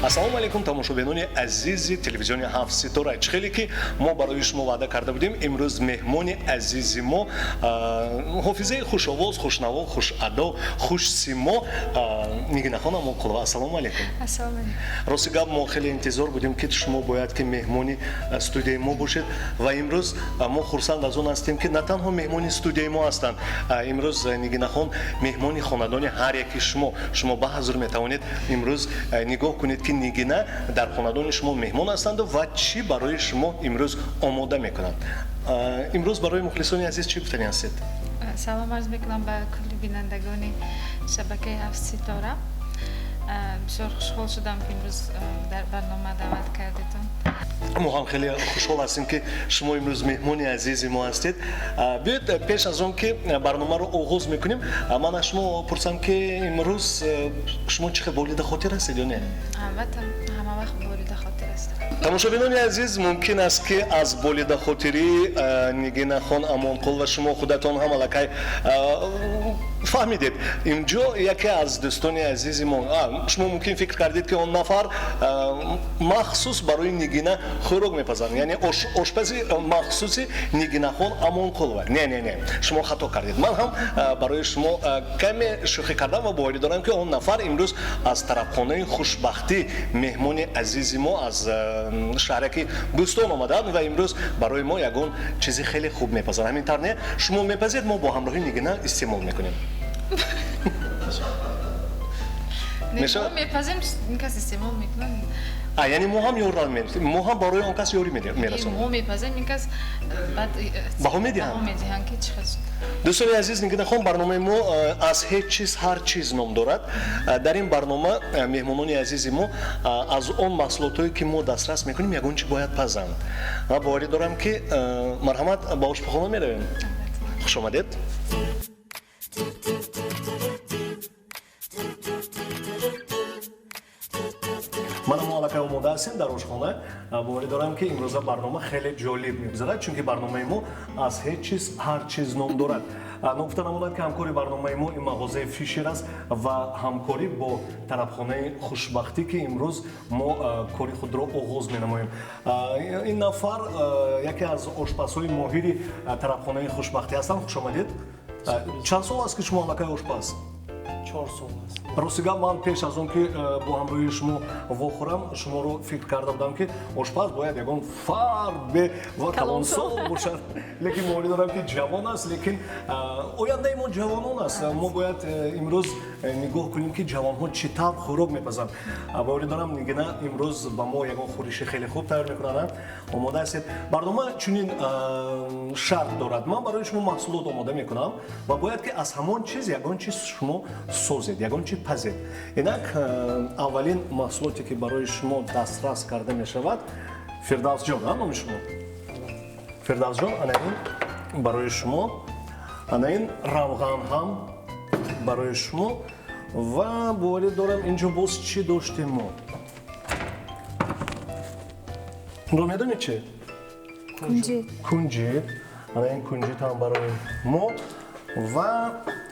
ассалому алайкум тамошобинони азизи телевизиони 7 ситора. Хеле ки мо барои шумо ваъда карда будем имрӯз меҳмони азизи мо ҳофизаи хушовоз, хушнаво, хушадо, хушсимо Нигинахона Моқулова. Ассалому алайкум. Ассалому алайкум. Рости гап мо хеле интизор будем ки шумо бояд ки меҳмони студияи мо бошед ва имрӯз мо хурсанд аз он ҳастем ки на танҳо меҳмони студияи мо ҳастанд. Имрӯз Нигинахон меҳмони хонадони ҳар яки шумо баъзур метавонед имрӯз нигоҳ кунед ки Нигина дар хонадони шумо меҳмон ҳастанд ва чӣ барои шумо имрӯз омода мекунанд. Имрӯз барои мухлисони азиз чӣ гуфтани ҳастед? Салом арз мекунам ба кулли бинандагони шабакаи 7 ситора. Бисёр хушҳол шудам ки имрӯз дар барнома даъват кардедам. мо ҳам хеле хушҳол ҳастем ки шумо имрӯз меҳмони азизи мо ҳастед. Биёед пеш аз он ки барномаро оғоз мекунем, ман аз шумо пурсам ки имрӯз шумо чӣ хел волида хотир ҳастед ё не? Албатта, ҳама вақт волида хотир ҳастам. тамошобинони азиз, мумкин аст ки аз волида хотирӣ Нигинахон Амонқулова шумо худатон ҳам аллакай фаҳмидед. Инҷо яке аз дӯстони азизи мо, шумо мумкин фикр кардед ки он нафар махсус барои Нигина хӯрок мепазанд, яъне ошпази махсуси Нигинахон Амонқулова. Не, шумо хато кардед. Ман ҳам барои шумо каме шӯхӣ кардам ва боварӣ дорам ки он нафар имрӯз аз тарабхонаи хушбахтӣ меҳмони азизи мо аз шаҳраки Бӯстон омадаанд ва имрӯз барои мо ягон чизи хеле хуб мепазанд. Ҳамин тавр не? Шумо мепазед, мо бо ҳамроҳи Нигина истеъмол мекунем. Мо мепазем, кас истеъмол мекунад. Яъне мо ҳам ёрдам медиҳем, мо ҳам барои он кас ёрӣ мерасонем. Мо мепазем, кас баъд баҳо медиҳанд ки чӣ хел. дӯстони азиз, Нигинахон барномаи мо аз ҳеҷ чиз ҳар чиз ном дорад. Дар ин барнома меҳмонони азизи мо аз он маҳсулотое ки мо дастрас мекунем ягон чӣ бояд пазанд. Ман боварӣ дорам ки марҳамат ба ошпухона меравем. хуш омадед. манам аллакай омода ҳастем дар ошхона. боварӣ дорам ки имрӯза барнома хеле ҷолиб мегузарад, чунки барномаи мо аз ҳеҷ чиз ҳар чиз ном дорад. Ногуфта намудад ки ҳамкори барномаи мо ин мағозаи Фишер аст ва ҳамкорӣ бо тарабхонаи хушбахтӣ ки имрӯз мо кори худро оғоз менамоем. Ин нафар яке аз ошпазҳои моҳири тарабхонаи хушбахтӣ ҳастанд. хуш омадед. чанд сол аст ки шумо аллакай ошпаз? 4 сол аст. рости гап, ман пеш аз он ки бо ҳамроҳии шумо вохӯрам, шуморо фикр карда будам ки ошпаз бояд ягон фарбе ва калонсол бошад. лекин моварӣ дорам ки ҷавон аст, лекин ояндаи мо ҷавонон аст. мо бояд имрӯз нигоҳ кунем ки ҷавонҳо чӣ тавр хӯрок мепазанд. боварӣ дорам Нигина имрӯз ба мо ягон хӯриши хеле хуб тайёр мекунад. омода ҳастед? барнома чунин шарт дорад. ман барои шумо маҳсулот омода мекунам ва бояд ки аз ҳамон чиз ягон чиз шумо созед, ягон чиз пазед. Инак аввалин маҳсулоте ки барои шумо дастрас карда мешавад, Фирдавсҷон, номи шумо? Фирдавсҷон, ана ин барои шумо, ана ин равған ҳам барои шумо ва боварӣ дорам инҷо боз чӣ доштем мо? Ро медонед чӣ? Кунҷит. Ана ин кунҷит ҳам барои мо ва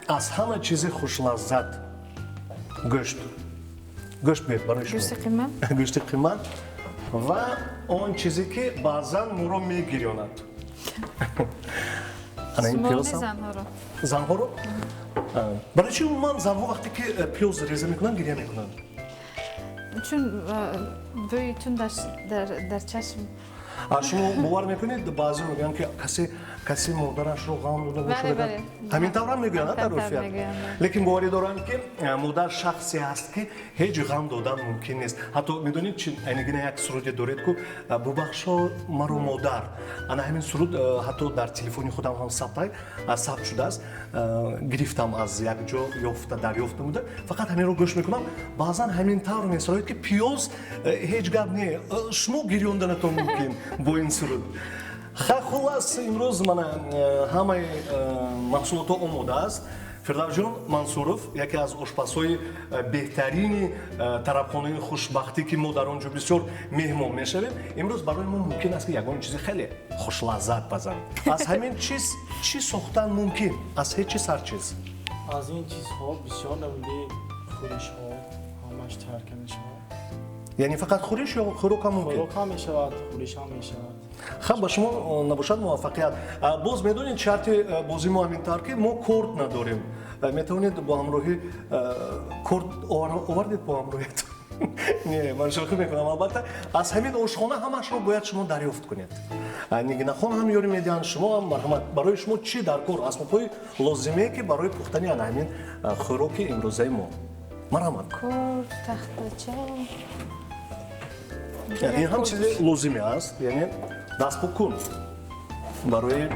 аз ҳама чизи хушлаззат гӯшт бед барои шумо. гӯшти қимат ва он чизе ки баъзан моро мегирёнад. ана ин пиёзам. занҳоро? барои чӣ умуман занҳо вақте ки пиёз реза мекунанд гирья мекунанд? Чун бӯи тун дар чашм. шумо бовар мекунед баъзе мегӯянд ки касе модарашро ғам дода бошад. ҳамин таврам мегӯянд дар урфият. лекин боварӣ дорам ки модар шахсе аст ки ҳеҷ ғам додан мумкин нест. ҳатто медонед чи Нигина як суруде доред ку бубахшо маро модар. ана ҳамин суруд ҳатто дар телефони худам ҳам сабт шудааст. гирифтам аз як ҷо дарёфт намуда. фақат ҳаминро гӯш мекунам. баъзан ҳамин тавр месарояд ки пиёз ҳеҷ гап не. шумо гирёнданатон мумкин бо ин суруд. хулас имрӯз мана ҳамаи маҳсулотҳо омода аст. Фирдавсҷон Мансуров, яке аз ошпазҳои беҳтарини тарабхонаи хушбахтӣ ки мо дар он ҷо бисёр меҳмон мешавем, имрӯз барои мо мумкин аст ки ягон чизи хеле хушлаззат пазанд. аз ҳамин чиз чӣ сохтан мумкин? аз ҳеҷ чиз ҳар чиз. аз ин чизҳо бисёр намуди хӯришҳо ҳамаш тарка мешавад. یعنی فقط خوریش یا خوراک هم ممکن؟ خوراک هم میشود، خوریش هم میشود. خب با شما نباشد موفقیت. باز میدونید شرط بازی ما همینطور که ما کورت نداریم. میتونید با همراهی کورت آوردید با همراهیت. نه من شوخی میکنم. البته از همین آشخانه همش رو باید شما دریافت کنید. نگینا خان هم یاری میدن، شما هم مرحمت برای شما چی در کار اسبابای لازمه که برای پختنی همین خوراک امروزه ما. مرحمت. کورت، تختچه. این هم چیز لازمی است، یعنی دست بکن برای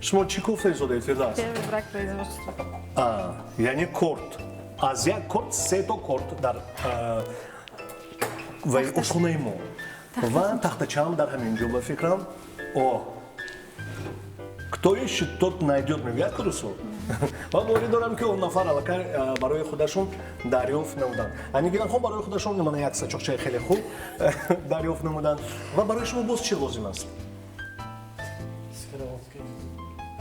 شما چی کوفته زده فرداست؟ برک производство. یعنی کورت از یک کورت 3 تا کورت در آشخانه ما و تختچه هم در همینجا به فکرم ktoیش тут найдет میگوید کدوسو و باوری دارم که اون نفر الکر برای خودشون دریافت نمودن. انیگیرن خب برای خودشون نمونه یک سچاقچه خیلی خوب دریافت نمودن و برای شما باز چی لازم است؟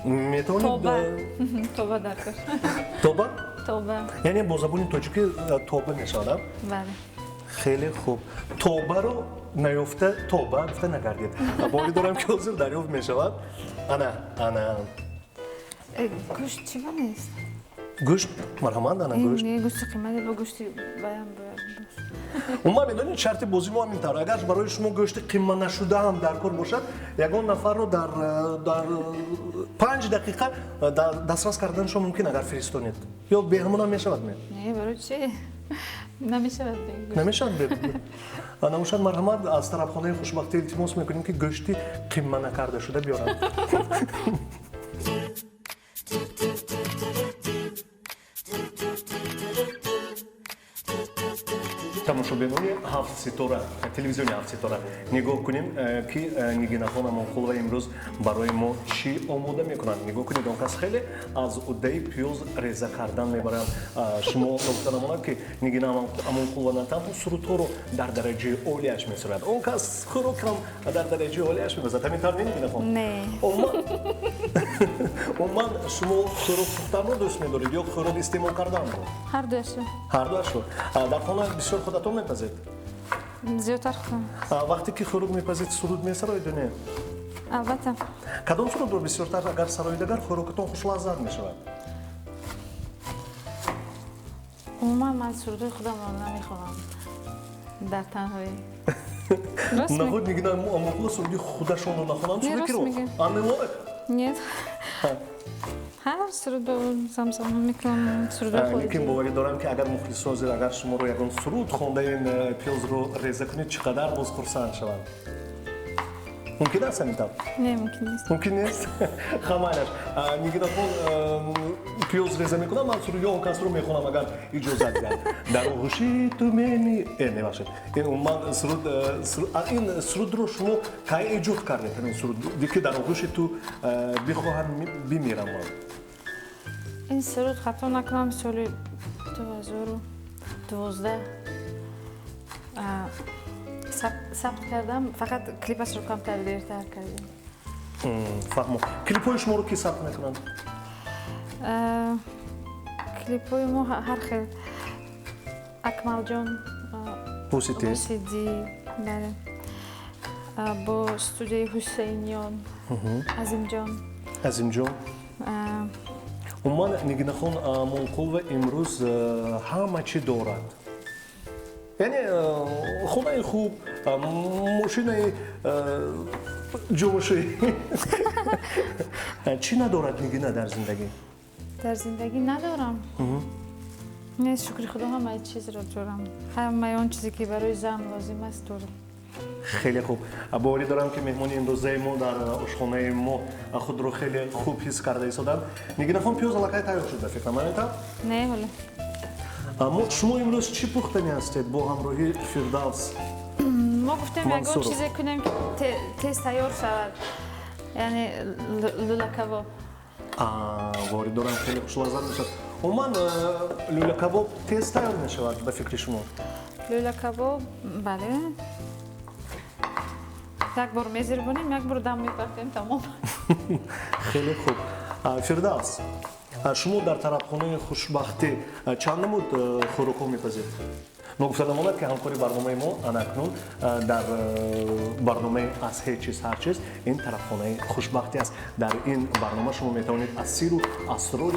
میتونید توبه درکار. توبه؟ توبه. یعنی با زبان تاجیکی توبه میشود؟ بله. خیلی خوب. توبه رو نیافته توبه گفته نگردید. باوری دارم که حضور دریافت میشود. انا گوشت چی نیست؟ گوشت مرحمت انا گوشت. نه گوشت قیمتی با گوشتی بیان ما میدونید شرط بازی ما همینطور. اگر برای شما گوشت قیمت نشده هم در کار باشد، یگان نفر رو در 5 دقیقه دسترس کردن شما ممکن اگر فرستونید یا به همون هم میشود نه برای چی؟ نمیشود بگید. نمیشود بگید. نموشد مرحمت از طرف خانه خوشبختی التماس میکنیم که گوشتی قیمت نکرده شده بیارن. тамошобинони 7 ситора телевизиони 7 ситора нигоҳ кунем ки нигина хонам Монқулова имрӯз барои мо чӣ омода мекунанд. нигоҳ кунед он кас хеле аз уддаи пиёз реза кардан мебаранд. шумо нукта намонад ки нигина Монқулова на танҳо сурудҳоро дар дараҷаи олияш месурад, он кас хӯрокам дар дараҷаи олияш мебазад. ҳамин тавр нигина хон? Не. умуман шумо хӯрок пухтанро дӯст медоред ё хӯрок истеъмол карданро? ҳардуашро. ҳардуашро. дар хона бисёр худатон мепазед? зиёдтар худам. вақте ки хӯрок мепазед суруд месароед ё не? албатта. кадом сурудро бисёртар агар сароед агар хӯрокатон хушлаззат мешавад? умуман ман сурудҳои худамро намехонам дар танҳоӣ. нахуд мегӯяд амоқуло суруди худашонро нахонанд сурудикиро? аннелоек? нет. ҳар сурудро самсам мекунам сурудҳои худам. лекин боварӣ дорам ки агар мухлисо ҳозир агар шуморо ягон суруд хондаин пиёзро реза кунед чӣ қадар боз хурсанд шаванд? мумкин аст ҳамин тавр? не мумкин нест. мумкин нест? хамайнаш мегӯяд пиёз реза мекунам ман суруди он касро мехонам агар иҷозат диҳад. дар оғӯши ту мени мебахшед ин умуман ин сурудро шумо кай эҷод кардед ҳамин суруд ки дар оғӯши ту бихоҳам бимирам ман? ин суруд хато накунам соли 2012 сабт кардам, фақат клипашро камтар дертар кардем. фаҳмо. клипҳои шуморо ки сабт мекунанд? клипҳои мо ҳар хел. акмалҷон бусиди бале, бо студияи ҳусейниён, азимҷон. умуман нигинахон Монқулова имрӯз ҳама чӣ дорад. яъне хонаи хуб, мошинаи ҷумушӣ. чӣ надорад нигина дар зиндагӣ? дар зиндагӣ надорам. не шукри худо ҳамаи чизро дорам. ҳамаи он чизе ки барои зан лозим аст дорам. хеле хуб. боварӣ дорам ки меҳмони имрӯзаи мо дар ошхонаи мо худро хеле хуб ҳис карда истоданд. нигинахон пиёз аллакай тайёр шуда фикрам ҳамин? не ҳоле. шумо имрӯз чӣ пухтани ҳастед бо ҳамроҳи Фирдавс? мо гуфтем ягон чизе кунем ки тез тайёр шавад, яъне лӯлакабоб. боварӣ дорам хеле хушлаззат мешавад. умуман лӯлакабоб тез тайёр мешавад ба фикри шумо? лӯлакабоб бале, як бор мезирбонем, як бор дам мепартем, тамом. хеле хуб. Фирдавс, шумо дар тарабхонаи хушбахтӣ чанд намуд хӯрокҳо мепазед? نگفتم آمد که همکاری برنامه ما اناکنون در برنامه از هیچ چیز هر چیز این طرفخانه خوشبختی است. در این برنامه شما میتوانید از سیر و اسرار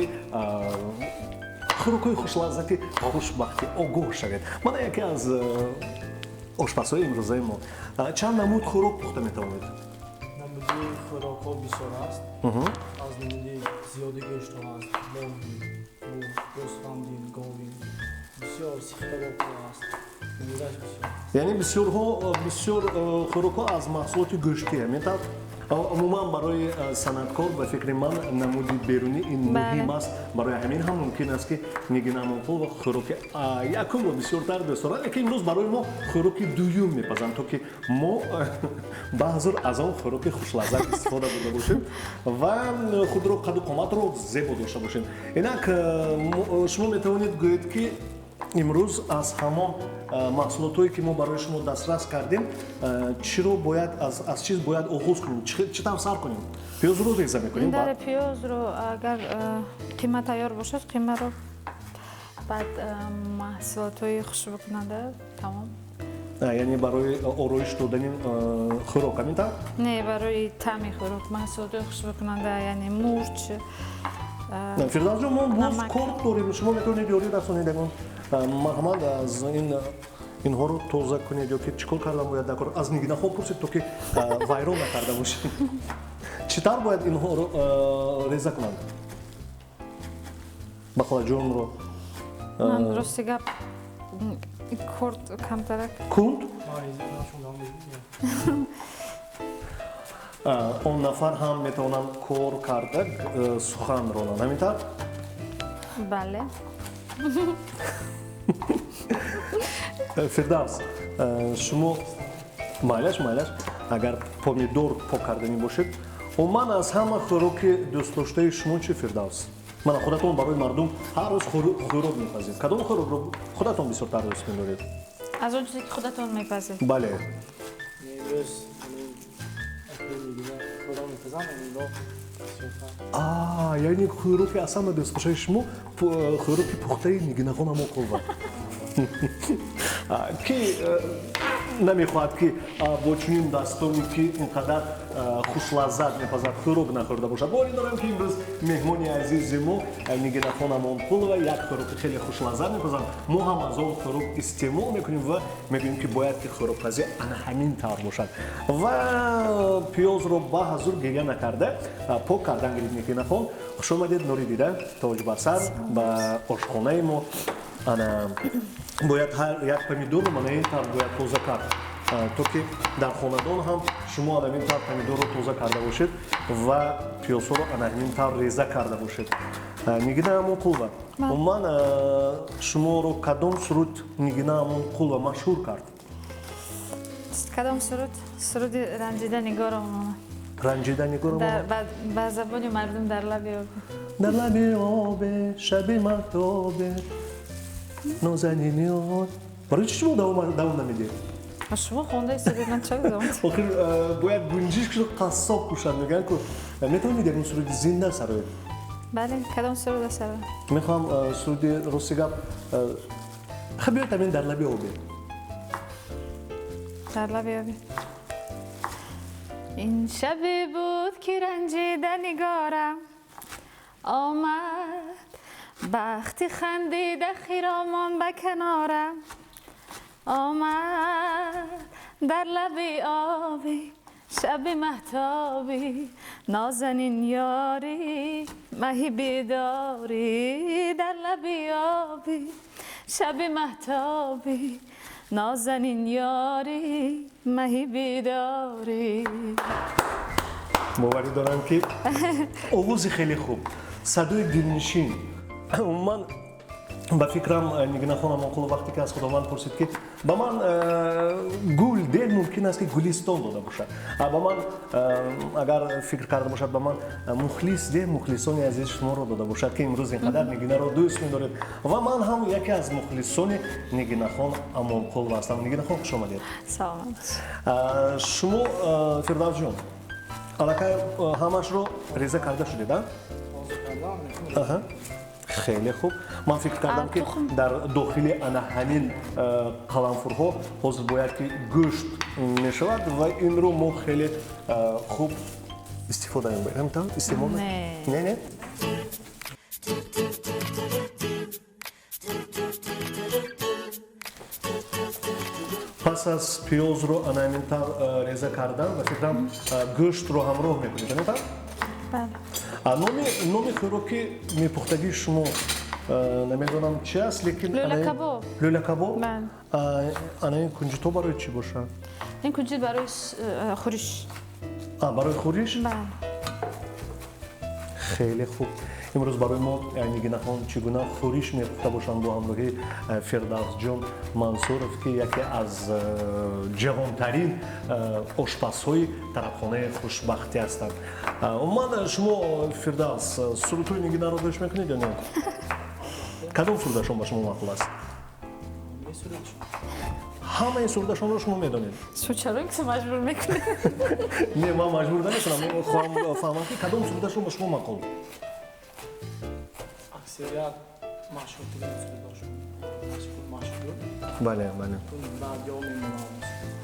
خوراک‌های خوش‌لذت خوشبختی آگاه شوید. من یکی از آشپزهای امروزه ما چند نمود خوراک پخته میتوانید؟ نمودی خوراک ها بسیار است. از نمودی زیادی گوشت ها است. مرغ، گوسفندین، گاوین. بسیار سیخته است. نمودش بسیار است. یعنی بسیار خوراک از محصولات گوشتی میتاد. عموما برای صنعتکار به فکر من نمود بیرونی این مهم است. برای همین هم ممکن است که میگن امامپل و خوراک یکم و بسیارتر دوست دارند. لیکن امروز برای ما خوراک دوم میپزند تا که ما بعضی از آن خوراک خوش‌لذت استفاده برده باشیم و خود را قد و قامت رو زیبا داشته باشیم. اینک شما میتوانید گویید که امروز از همان محصولاتی که ما برای شما دسترس کردیم چی رو باید از چیز باید آغاز کنیم، چی توصیه کنیم؟ پیاز رو ریزه میکنیم. در پیاز رو اگر قیمه تیار باشد قیمه رو بعد محصولات خوشبو کننده تمام. یعنی برای آرایش دادن خوراک همینطور؟ نه برای طعم خوراک محصولات خوشبو کننده یعنی مرچ. فردوس جان ما باز کارت داریم. شما میتونید یاری رسانید محمد از اینها رو توضیح کنید یا که چیکار کردن باید نکار از نگینه خواب پرسید تو که ویران نکرده باشید. چطور باید اینها رو ریزه کنند؟ بخلا جون رو من راستی گپ کورد کمتره کند؟ مریضی نشون اون نفر هم میتونن کار کرده سخن رانند همینطور؟ بله. فردوس شما مایلش اگر پومیدور پاک کردنی باشید و من از همه خوراک دوست داشته شما چی فردوس؟ من خودتون برای مردم هر روز خوراک میپزید. کدام خوراک رو خودتون بسیارتر دوست می‌دارید؟ از اون چیزی که خودتون میپزید. بله. نیروز نمیگیره خدا میپزن امیلا بسیار یعنی خوراک اصلا دوست داشته شما خوراک پخته نگینه خون ما قوه. کی نمیخواد که با چنین دستانی که اینقدر خوش‌لذت میپزد خوراک نخورده باشد. باوری دارم که امروز مهمان عزیز ما نگینه خون امامپل و یک خوراک خیلی خوش‌لذت میپزد. ما هم از اون خوراک استعمال میکنیم و میگیم که باید که خوراک پزی همین طور باشد و پیاز رو با حضور گریه نکرده پاک کردن گرید نگینه خون. خوش آمدید نوری دیده تاج بر سر به آشخانه ما. باید هر یک پمیدور رو من این طور باید توزه کرد تا که در خاندان هم شما این طور پمیدور رو توزه کرده باشید و پیاز رو این طور ریزه کرده باشید. نگینه همون قلبه و من شما رو کدام سرود نگینه همون قلبه مشهور کرد؟ کدام سرود؟ سرود رنجیده نگارم. رنجیده نگارم؟ به زبان مردم در لب آب. در لب آب شب مهتابه نازنینی آن. برای چی شما دوام نمیدید؟ شما خونده ایستادید من چه بزنم؟ آخر باید گنجیش که قصاب کشن میگن که میتونید این سرود زنده سرایید. بله کدام سرود سرایید؟ میخوام سرود روسیگا خبیرت همین در لبی آبی. در لب آبی. این شبی بود که رنجیده نگارم آمد بختی خندیده خیرامان به کنارم آمد در لبی آبی شب مهتابی نازنین یاری مهی بیداری در لبی آبی شب مهتابی نازنین یاری مهی بیداری. باوری دارم که آواز خیلی خوب صدای دلنشین. من به فکرم نگینه خانم آقل وقتی که از خداوند پرسید که به من گل دل ممکن است که گلستان داده باشد. به من اگر فکر کرده باشد به من مخلص ده مخلصانی عزیز شما رو داده باشد که امروز اینقدر نگینه رو دوست می‌دارید و من هم یکی از مخلصان نگینه خان امامقل هستم. نگینه خان خوش آمدید. سلام. شما فردوس جان الکی همش رو ریزه کرده شدید؟ خیلی خوب من فکر کردم که در داخل آن همین قلمفرها حاضر باید که گوشت میشود و این رو ما خیلی خوب استفاده می‌کنیم تا استعمال نه پس از پیاز رو آن همین طور ریزه کردن و فکرم گوشت رو همراه میکنید نه تا بله نومی خوراکی میپختگی شما نمیدونم چی است لیکن لوله کباب لوله کباب بله این کنجتو برای چی باشه؟ این کنجد برای خورش برای خورش؟ بله خیلی خوب امروز برای ما نگناهان چگونه خورش میپخته باشند با همراهی فردوس جان منصورов که یکی از جوانترین آشپزهای طرفخانه خوشبختی هستند. من شما فردوس سرودهای نگینه رو گوش میکنید یا نه؟ کدام سرودشون با شما معقول است؟ همه این سرودشون رو شما میدونید؟ چرا اینکه مجبور میکنید؟ نه من مجبور نمیکنم من خواهم فهمم که کدام سرودشون با شما معقول؟ اکثریت مشهور دیگه سرودشون مشهور بله بعد یا میمونم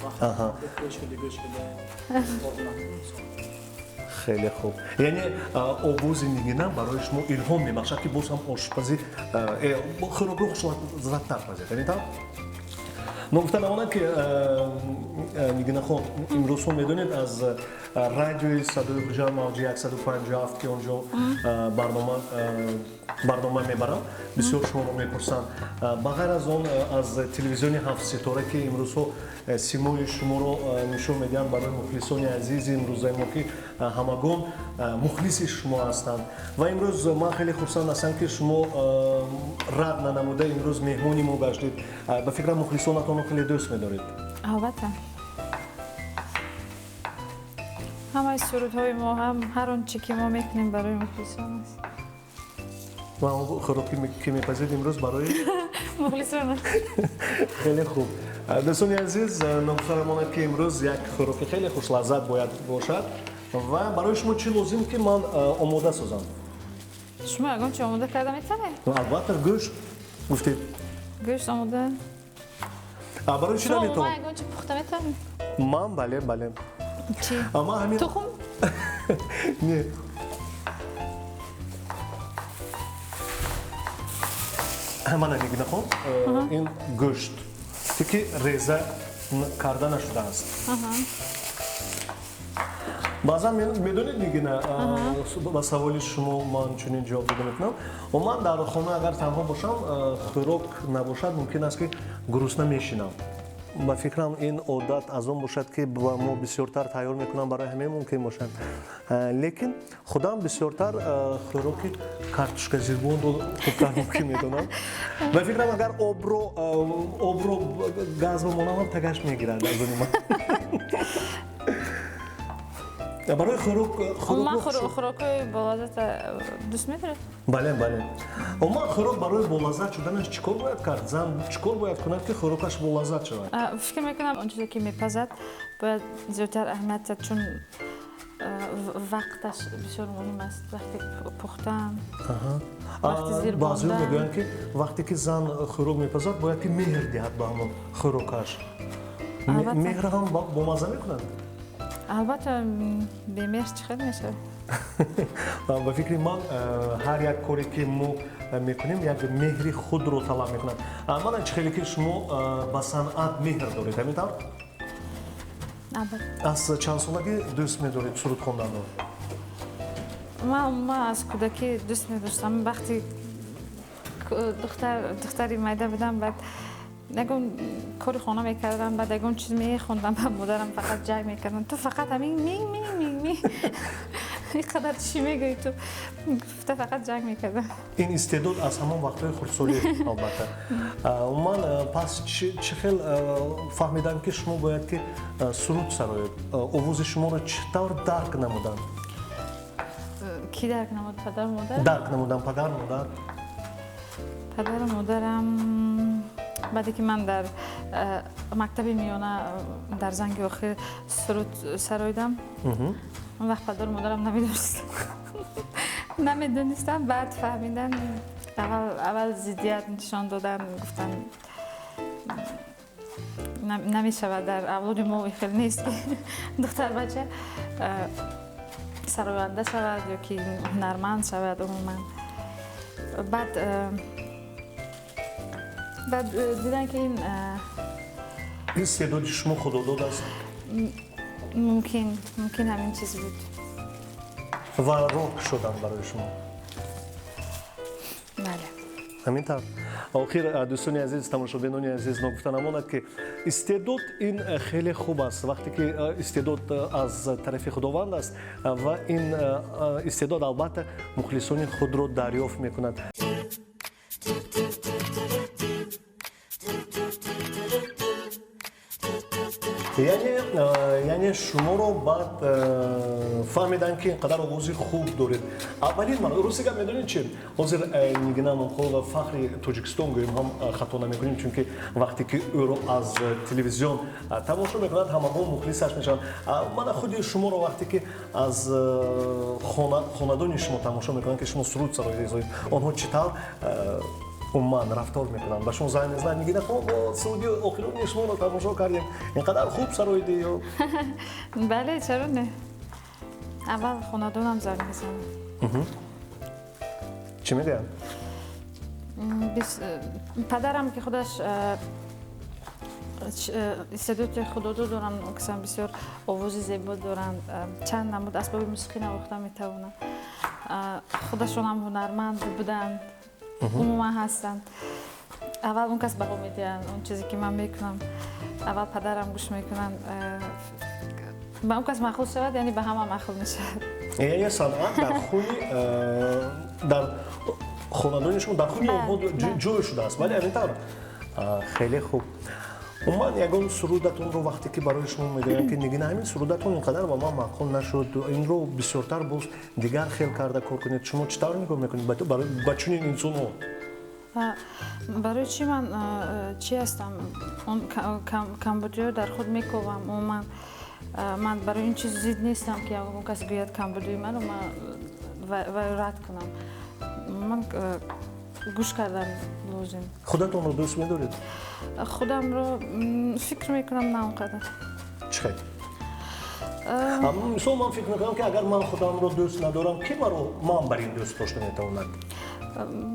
وقتی گوش کده خیلی خوب یعنی آواز نگینه برای شما الهام میبخشد که باز هم آشپزی خوراکی خوشمزه زیادتر پزید یعنی تا نکته نمونه که نگینه خان امروز هم میدونید از رادیوی صدای خجال موجی 157 که اونجا برنامه میبرم بسیار شما رو میپرسن بغیر از اون از تلویزیون 7 ستاره که امروز سیمای شما رو نشون میدن برای مخلصان عزیز امروز ما که همگان مخلص شما هستند و امروز من خیلی خرسند هستم که شما رد ننموده امروز مهمونی ما گشتید به فکر مخلصانتون رو خیلی دوست میدارید البته همه سرودهای ما هم هر آنچه که ما میکنیم برای مخلصان است و اون خوراکی که میپذید امروز برای مخلصان خیلی خوب دوستان عزیز نگفتم که امروز یک خوراکی خیلی خوش لذت باید باشد و برای شما چی لازم که من آماده سازم شما اگه چی آماده کرده میتونه؟ البته گوشت گفتید گوشت آماده برای چی شما نمیتونم اگه چی پخته میتونه؟ من بله چی؟ اما همین تخم؟ نه من نگی نخون این گوشت که ریزه کرده نشده است بعضا میدونید نگینه با سوال شما من چنین جواب داده میتونم و من در خانه اگر تنها باشم خوراک نباشد ممکن است که گرسنه میشینم با فکرم این عادت از اون باشد که با ما بسیارتر تیار میکنم برای همه ممکن باشد لیکن خودم بسیارتر خوراکی کارتوشکا زیربون رو خوبتر ممکن میدونم با فکرم اگر آب رو گاز بمونم هم تگش میگیرد از اون من برای خوراک با لذت دوست می‌دارید؟ بله اما خوراک برای با لذت شدنش چیکار باید کرد؟ زن چیکار باید کند که خوراکش با لذت شود؟ فکر میکنم اون چیزی که میپزد باید زیادتر اهمیت داد چون وقتش بسیار مهم است وقتی پختن وقتی زیر بعضی باندن میگویند که وقتی که زن خوراک میپزد باید که مهر دهد به همون خوراکش مهر هم با مزه میکنند البته به مهر چقدر میشه به فکر من هر یک کاری که ما میکنیم یک مهری خود رو طلب میکنند من خیلی که شما به صنعت مهر دارید همینطور؟ از چند سالگی دوست می‌دارید سرود خواندن رو؟ من از کودکی دوست می‌داشتم وقتی دختری میده بودم بعد نگم کاری خانه میکردم بعد نگم چیز میخوندم بعد مادرم فقط جای میکردم تو فقط همین می اینقدر چی میگی تو فقط جنگ میکردم این استعداد از همان وقتهای خردسالی البته من پس چه خیلی فهمیدم که شما باید که سرود سرایید آواز شما رو چطور درک نمودن؟ کی درک نمود؟ پدر مادر؟ درک نمودن پدر مادر؟ پدر مادرم بعدی که من در مکتب میانه در زنگ آخر سرود سراییدم اون وقت پدر مادرم نمیدونستم بعد فهمیدن اول ضدیت نشان دادن گفتن نمیشود در اولاد ما خیلی نیست که دختر بچه سرآینده شود یا که هنرمند شود عموما. بعد دیدن که این استعداد شما خداداد است ممکن همین چیز بود و راه شدن برای شما. بله. همینطور. آخر دوستان عزیز، تماشاگران عزیز، نگفتن امانت که استعداد این خیلی خوب است. وقتی که استعداد از طرف خداوند است و این استعداد البته مخلصان خود را دریافت میکند. یعنی شما رو بعد فهمیدن که اینقدر آواز خوب دارید. اولین من روزی که میدونید چی؟ حاضر میگنم خود فخر تاجیکستان گویم هم خطا نمیکنیم چون که وقتی که او رو از تلویزیون تماشا میکنند همه مخلصش میشن. من خود شما رو وقتی که از خاندان شما تماشا میکنند که شما سرود سرایی زایید آنها چطور من رفتار میکنن با شما زنگ میزنن میگن خب با سعودی آخرون شما رو تماشا کردیم اینقدر خوب سراییدی. بله چرا نه. اول خاندانم زنگ میزنن. چی میگن؟ پدرم که خودش استعداد خداداد دارن، کسان بسیار آواز زیبا دارن، چند نمود اسباب موسیقی نواخته میتونن، خودشون هم هنرمند بودن، عموما هستند. اول اون کس بها میدین اون چیزی که من میکنم، اول پدرم گوش میکنن، به اون کس مخلوط شود یعنی به همه مخلوط میشود. یعنی صنعت در خونی در خاندانشون در خونی آنها جای شده است. ولی همینطور خیلی خوب. من یگان سرودتون رو وقتی که برای شما میگم که نگین همین سرودتون اینقدر با من معقول نشد، این رو بسیارتر باز دیگر خیلی کرده کار کنید. شما چطور نگاه میکنید برای چنین انسان ها؟ برای چی من چی هستم؟ اون کمبودی در خود میکوبم. من برای این چیز زید نیستم که اون کسی گوید کمبودی من رو رد کنم. من گوش کردن لازم. خودتون رو دوست می‌دارید؟ خودم رو فکر میکنم نه اونقدر. چه؟ مثلا من فکر میکنم که اگر من خودم رو دوست ندارم کی من برای این دوست داشته میتواند؟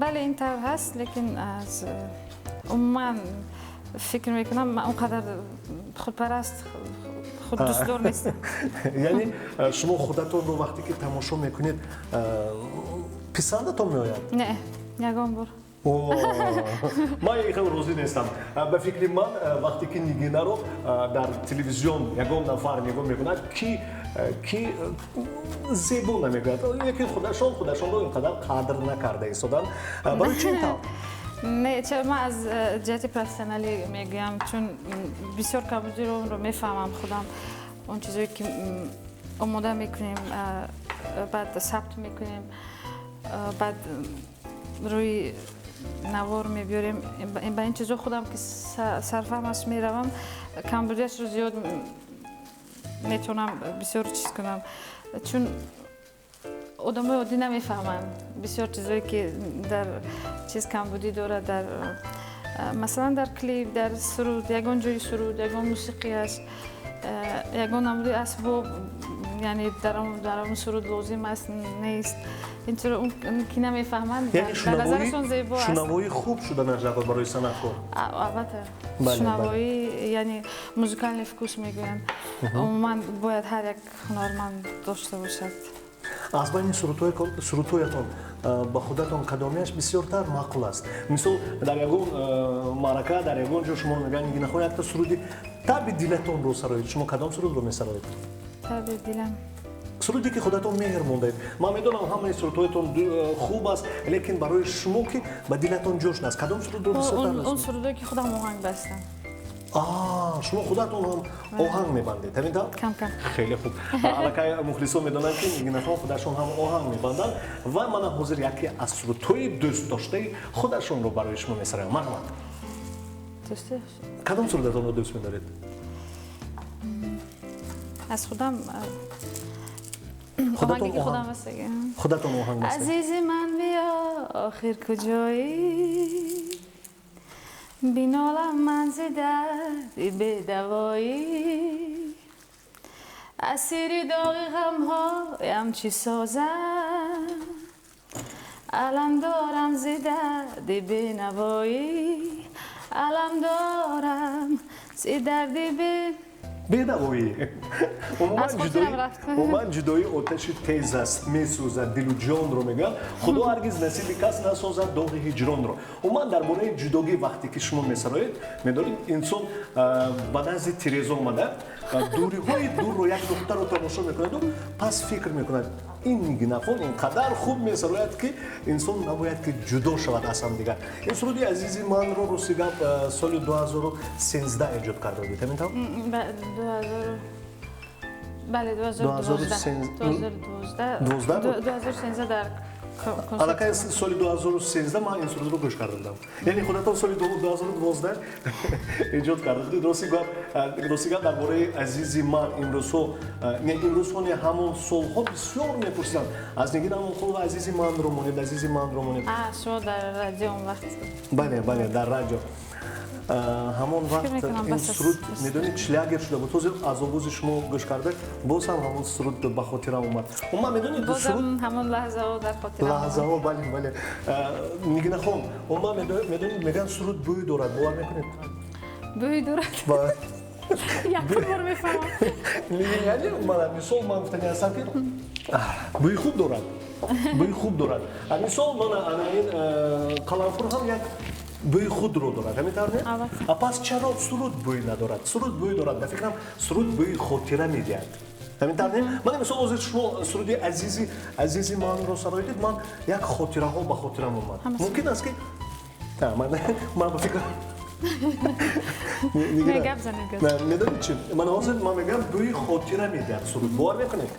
بله این طور هست، لیکن از من فکر میکنم من اونقدر خودپرست خود دوست دار نیستم. یعنی شما خودتون رو وقتی که تماشا میکنید پسندتون میآید؟ نه یگان بار. من یک روزی نیستم. به فکر من وقتی که نگینه رو در تلویزیون یگان نفر نگاه میکند کی زیبا نمیگوید، یکی خودشان رو اینقدر قدر نکرده ایستادن. برای چی اینطور؟ نه چرا من از جهت پروفسیونالی میگم، چون بسیار کمبودی رو میفهمم خودم. اون چیزایی که آماده میکنیم بعد ثبت میکنیم بعد روی نوار میبیاریم، با این چیزا خودم که سرفهمش میروم کمبودیش رو زیاد میتونم بسیار چیز کنم، چون آدم عادی نمیفهمن بسیار چیزایی که در چیز کمبودی داره، در مثلا در کلیپ، در سرود، یگان جای سرود، یگان موسیقیش، یگان نمودی اسباب، یعنی در اون سرود لازم است نیست. اینطور اون که نمیفهمند یعنی در نظرشون زیبا است. شنوایی خوب شدن از جواب برای صنعتکار. البته شنوایی یعنی موزیکال نفکوس میگویند. عموما باید هر یک هنرمند داشته باشد. از بین سرودهایتان با خودتان کدامیش بسیارتر معقول است؟ مثل در یگان معرکه در یگان جا شما میگن نخواه یک تا سرودی تب دلتان رو سرایید، شما کدام سرود رو میسرایید؟ تب دلم سرودی که خودتون مهر موندید. من میدونم همه سرودهایتون خوب است، لیکن برای شما که به دلتون جوش نیست کدام سرود رو بسیارتر است؟ اون سرودی که خودم آهنگ بستم. شما خودتون هم آهنگ میبندید، همین طور؟ کم کم. خیلی خوب. علاقه مخلصان میدونن که میگن خودشون هم آهنگ میبندن و من حاضر یکی از سرودهای دوست داشته خودشون رو برای شما میسرم. من دوستش کدام سرودتون رو دوست میدارید؟ از خودم آهنگی که خودم بسته. خودتون آهنگ بسته. عزیزی من بیا آخر کجایی بینالم من ز درد به دوایی اسیر داغ غمهایم چی سازم علم دارم ز درد به نوایی علم دارم ز درد به بدوایی عموما جدایی آتش تیز است میسوزد دل و جان رو میگن خدا هرگز نصیب کس نسازد داغ هجران رو عموما درباره جدایی وقتی که شما میسرایید میدونید انسان به نزد تیرزا اومده دوری های دور رو یک دختر رو تماشا میکند و پس فکر میکند این نگنفون اینقدر خوب میسراید که انسان نباید که جدا شود از هم دیگر این سرودی عزیزی من رو رسیدم سال 2013 ایجاد کرده بود همین طور؟ بله 2012 در علاقه سال 2013 من این سرود رو گوش کرده بودم یعنی خودتان سال 2012 ایجاد کرده بود راستی گفت درباره عزیزی من امروز همون سالها بسیار میپرسیدم از نگین همون خوب عزیزی من رو مونید شما در رادیو اون وقت بله در رادیو همون وقت این سرود میدونید شلاگر شده بود توزی از آواز شما گوش کرده باز هم همون سرود به خاطرم اومد اما میدونید سرود همون لحظه ها در خاطرم بله میگن خون اما میدونید میگن سرود بوی دارد باور میکنید بوی دارد یک بار میفهمم یعنی من گفتم هستم که بوی خوب دارد مثال من این قلمفور هم یک بوی خود رو دارد همین طور نه؟ پس چرا سرود بوی ندارد؟ سرود بوی دارد به فکرم سرود بوی خاطره میدهد همین طور نه؟ من مثلا از شما سرودی عزیزی من رو سرایدید من یک خاطره ها به خاطرم اومد ممکن است که من به فکرم میدونید چی؟ من میگم بوی خاطره میدهد سرود باور میکنید؟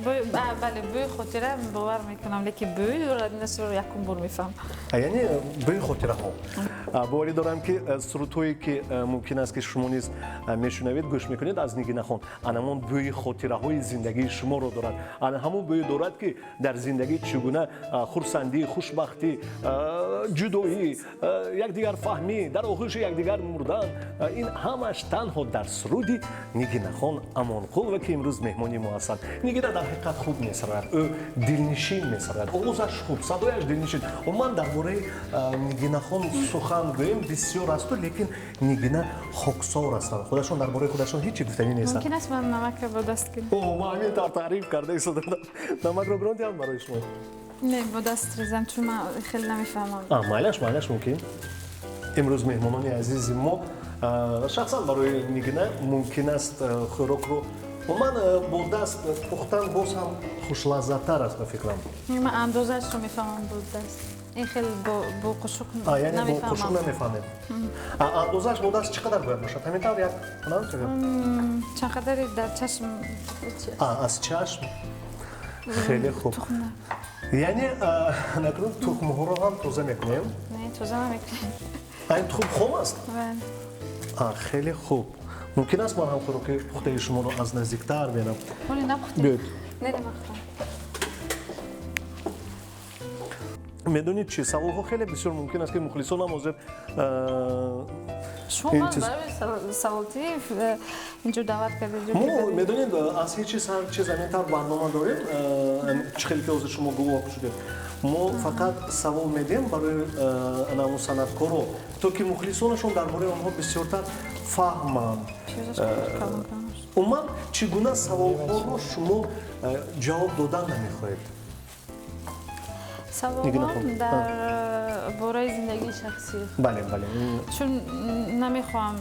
بله بوی خاطره باور میکنم لیکن بوی دارد نصر یکم بار میفهم یعنی بوی خاطره ها باوری دارم که سرودهایی که ممکن است که شما نیز میشنوید گوش میکنید از نگین خان همون بوی خاطره های زندگی شما رو دارد همون بوی دارد که در زندگی چگونه خرسندی خوشبختی جدایی یکدیگر فهمی در آغوش یکدیگر مردن این همش تنها در سرودی نگین خان امانقل که امروز مهمانی ما هستند نگین در حقیقت خوب میسراید او دلنشین میسراید آوازش خوب صدایش دلنشین و من درباره نگین خان سخن گویم بسیار است لیکن نگین خاکسار هستند خودشون درباره خودشون هیچی گفتنی نیستند ممکن است من نمک رو با دست کنم ما همین تعریف کرده ایست نمک رو براندیم برای شما نه با دست ریزم چون من خیلی نمیفهمم مایلش ممکن امروز مهمانان عزیز ما شخصا برای نگین ممکن است خوراک رو و من با دست پختن باز هم خوش لذت‌تر است به فکرم من اندازه‌اش رو میفهمم با دست این خیلی با قشق نمیفهمم یعنی با قشق نمیفهمم اندازه‌اش با دست چقدر باید باشد همین طور یک چقدر در چشم از چشم خیلی خوب یعنی نکنم تخم‌ها رو هم توزه میکنیم نه توزه نمیکنیم این تخم خام است بله خیلی خوب ممکن است من هم خوراک پخته شما رو از نزدیکتر ببینم ولی نپختیم بیاید نمی‌خوام میدونید چی سوال‌ها خیلی بسیار ممکن است که مخلصان هم حاضر شما من برای سوالتی اینجور دعوت کردید ما میدونید از هیچ چیز همینطور برنامه داریم خیلی که از شما گواه شده ما فقط سوال میدیم برای انامو صنعتکارا تا که مخلصانشون درباره آنها بسیارتر فهمند من چگونه سوال‌ها رو شما جواب دادن نمیخواهید سوالم در باره زندگی شخصی بله چون نمیخوام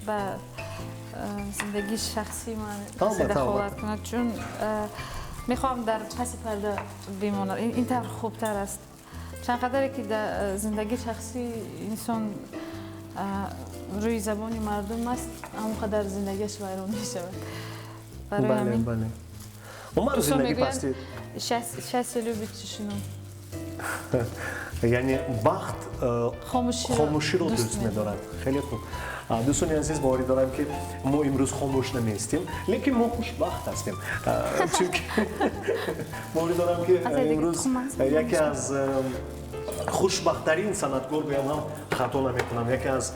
به زندگی شخصی من دخالت کنم چون میخوام در پس پرده بمانم این طور خوبتر است چند قدری که در زندگی شخصی انسان روی زبان مردم است همونقدر زندگیش ویران میشود برای همین ما رو زندگی پستید 60 سالو بیتشونم یعنی بخت خاموشی رو دوست می‌دارد. خیلی خوب. دوستان عزیز باوری دارم که ما امروز خاموش نمیستیم لیکن ما خوشبخت هستیم چون باوری دارم که امروز یکی از خوشبخت‌ترین صنعتگر بگم هم خطا نمی‌کنم یکی از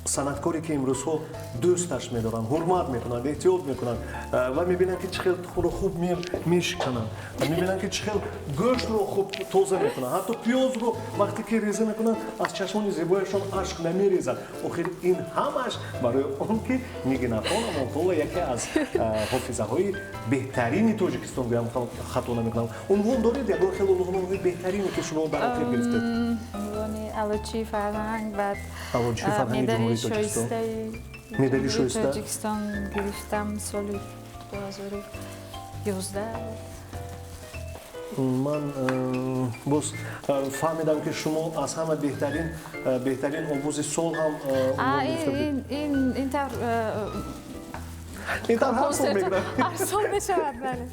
صنعتکاری که امروز ها دوستش می‌دارن حرمت می‌کنن احتیاط می‌کنن و می‌بینن که چقدر خوب می‌شکنن می‌بینن که چقدر گوشت رو خوب تازه می‌کنن حتی پیاز رو وقتی که ریزه می‌کنن از چشمان زیبایشون اشک نمی‌ریزن آخر این همش برای اون که میگن خانم یکی از حافظه‌های بهترین تاجیکستان بگم خطا نمی‌کنم عنوان دارید یا خیلی عنوان بهترین که شما در اخیر گرفتید علوچی فرهنگ بعد علوچی فرهنگ جمهوری تاجیکستان مدلی شایسته تاجیکستان گرفتم سال 2011 من باز فهمیدم که شما از همه بهترین آواز سال هم این طور هر سال میگرم هر سال میشود بله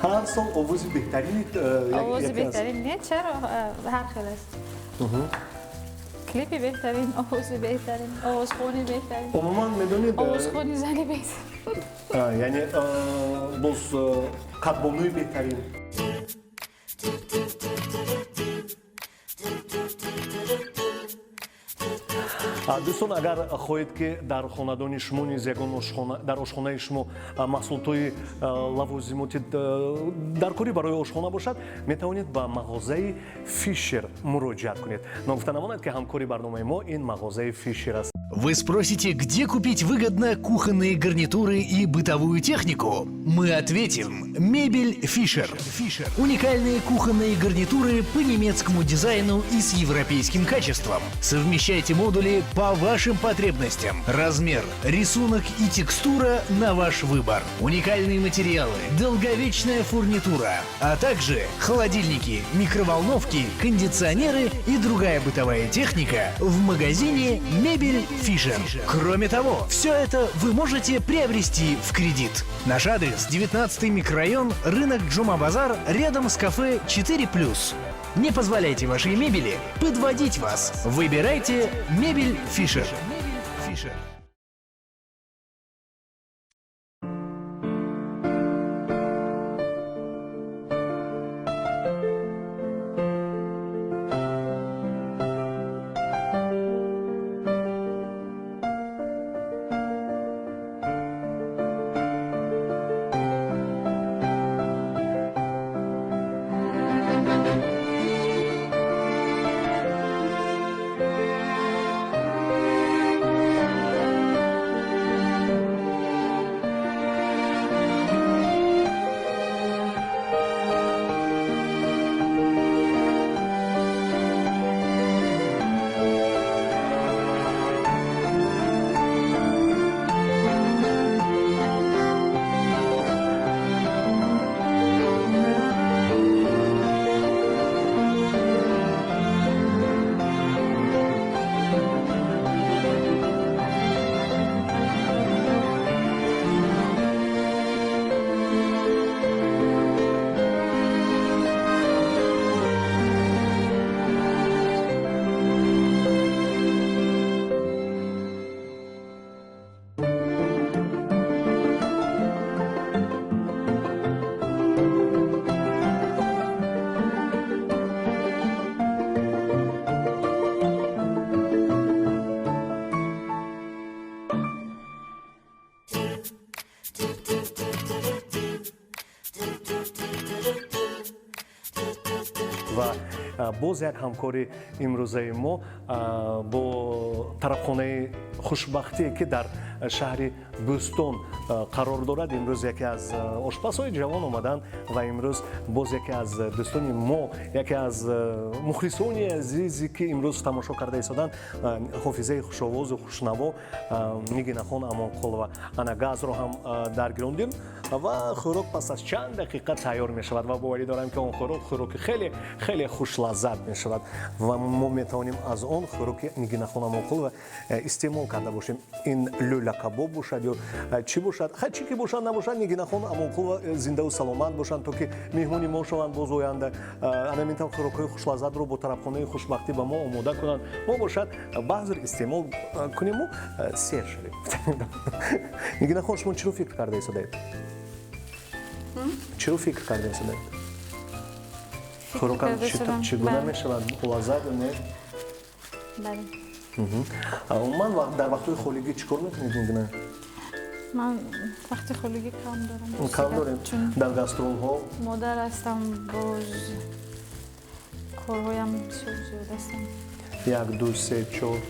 هر سال آواز بهترین آواز بهترین نه چرا هر خیلی است کلیپی بهترین آواز بهترین آوازخوانی بهترین عموما میدونید آوازخوانی زنی بهترین یعنی باز کتبانوی بهترین دوستان اگر خواهید که در خانه‌دانی شما نیز یگان در آشخانه شما محصولات لوازماتی در کاری برای آشخانه باشد میتوانید به مغازه فیشر مراجعه کنید نگفته نماند که همکاری برنامه ما این مغازه فیشر است. Вы спросите, где купить выгодно кухонные гарнитуры и бытовую технику? Мы ответим. Мебель Fischer. Уникальные кухонные гарнитуры по немецкому дизайну и с европейским качеством. Совмещайте модули по вашим потребностям. Размер, рисунок и текстура на ваш выбор. Уникальные материалы, долговечная фурнитура, а также холодильники, микроволновки, кондиционеры и другая бытовая техника в магазине Мебель Fischer. Кроме того, все это вы можете приобрести в кредит. Наш адрес – 19-й микрорайон, рынок Джума-Базар, рядом с кафе 4+. Не позволяйте вашей мебели подводить вас. Выбирайте Мебель Fischer. و باز یک همکاری امروزه ما با طرفخانه خوشبختی که در شهر بوستون قرار دارد امروز یکی از آشپزهای جوان آمدن و امروز باز یکی از دوستان ما یکی از مخلصان عزیزی که امروز تماشا کرده ایستادند حافظه خوش‌آواز و خوشنوا میگنخان امانقل و انگاز رو هم درگیراندیم و خوراک پس از چند دقیقه تیار می شود و باوری دارم که اون خوراک خیلی خیلی خوش لذت می شود و ما می توانیم از اون خوراک میگنخان امانقل و استعمال کرده باشیم این لوله کباب باشد یا چی باشد бошад ҳарчи ки бошад набошад нигинахон амонхоба зиндаву саломат бошанд то ки меҳмони мо шаванд боз оянда анаминтам хӯрокҳои хушлаззатро бо тарабхонаи хушбахтӣ ба мо омода кунанд мо бошад баъзир истеъмол кунему сер шавем нигинахон шумо чиро фикр карда истодаед чиро фикр карда истодаед хӯрокам чӣ гуна мешавад лаззат не бале умуман дар вақтҳои холигӣ чӣ кор мекунед нигина ман вақти холигӣ кам дорам кам дорем дар гастролҳо модар ҳастам боз корҳоям бисёр зиёд ҳастам 1 2 3 4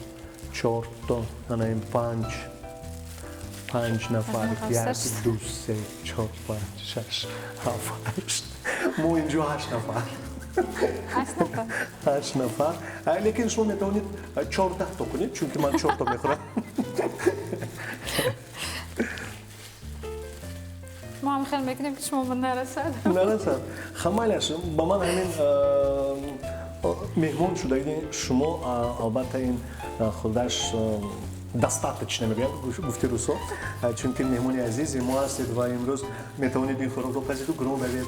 4 то анаин 5 нафар 1 2 3 4 5 6 7 8 мо инҷо 8 нафар 8 нафар лекин шумо метавонед 14 то кунед чунки ман 4 то мехӯрам мо ҳам хел мекунем ки шумо нарасад нарасад хамайляш ба ман ҳамин меҳмон шудаги шумо албатта ин худаш достаточно мегӯям гуфти рӯсо чунки меҳмони азизи мо ҳастед ва имрӯз метавонед ин хӯрокро пазиду гурӯҳ давед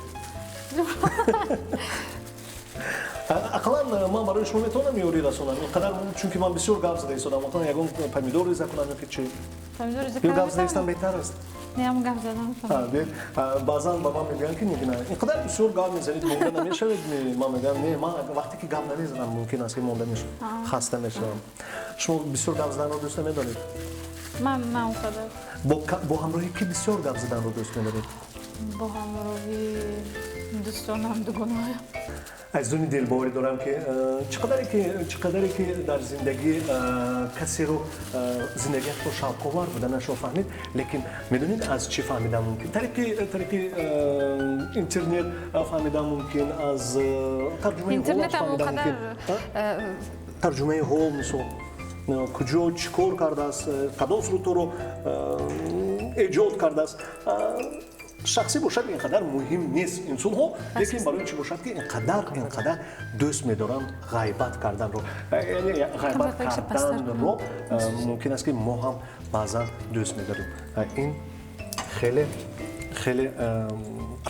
ақаллан ман барои шумо метавонам ёрӣ расонам инқадар чунки ман бисёр гап зада истодам мотон ягон помидор риза кунам ё ки чӣ ё гап зада истам беҳтар аст неам гап задам баъзан ба ман мегӯянд ки нигина инқадар бисёр гап мезанед монда намешавед ман мегӯям не ман вақте ки гап намезанам мумкин аст ки монда мешавам хаста мешавам шумо бисёр гап заданро дӯст намедоред ман на он қадар бо ҳамроҳӣ ки бисёр гап заданро дӯст медоред бо ҳамроҳӣ дӯстонам дугунаҳоям азизони дилборӣ дорам ки чӣ қадаре ки дар зиндагӣ касеро зиндагиятро шавқовар буда нашофаҳмед лекин медонед аз чӣ фаҳмидан мумкин тариқи интернет фаҳмидан мумкин аз тарҷумаи интернетам он қадар тарҷумаи ҳол мисол куҷо чӣ кор кардааст кадом сурӯторо эҷод кардааст шахсӣ бошад инқадар муҳим нест инсонҳо лекин барои чӣ бошад ки инқадар дӯст медоранд ғайбат карданро яъне ғайбат карданро мумкин аст ки мо ҳам баъзан дӯст медорем ин хеле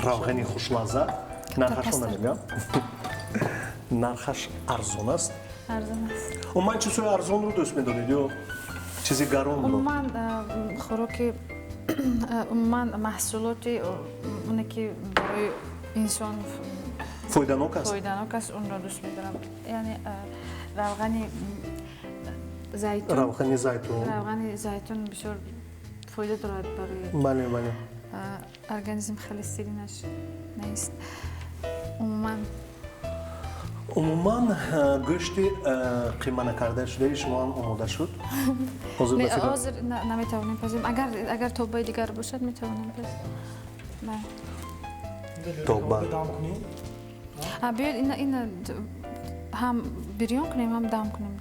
равғани хушлаззат нархашро намегӯям нархаш арзон аст умуман чизҳои арзонро дӯст медоред ё чизи гаронро умуман хӯроки умуман маҳсулоти оне ки барои инсон фоиданок аст онро дӯст медорам яъне равғани зайтун бисёр фоида дорад барои организм холестеринаш нест умуман гӯшти қима накарда шудаи шумо ҳам омода шуд ҳозир наметавонем пазем агар тобаи дигар бошад метавонем биёед ина ҳам бирён кунем ҳам дам кунем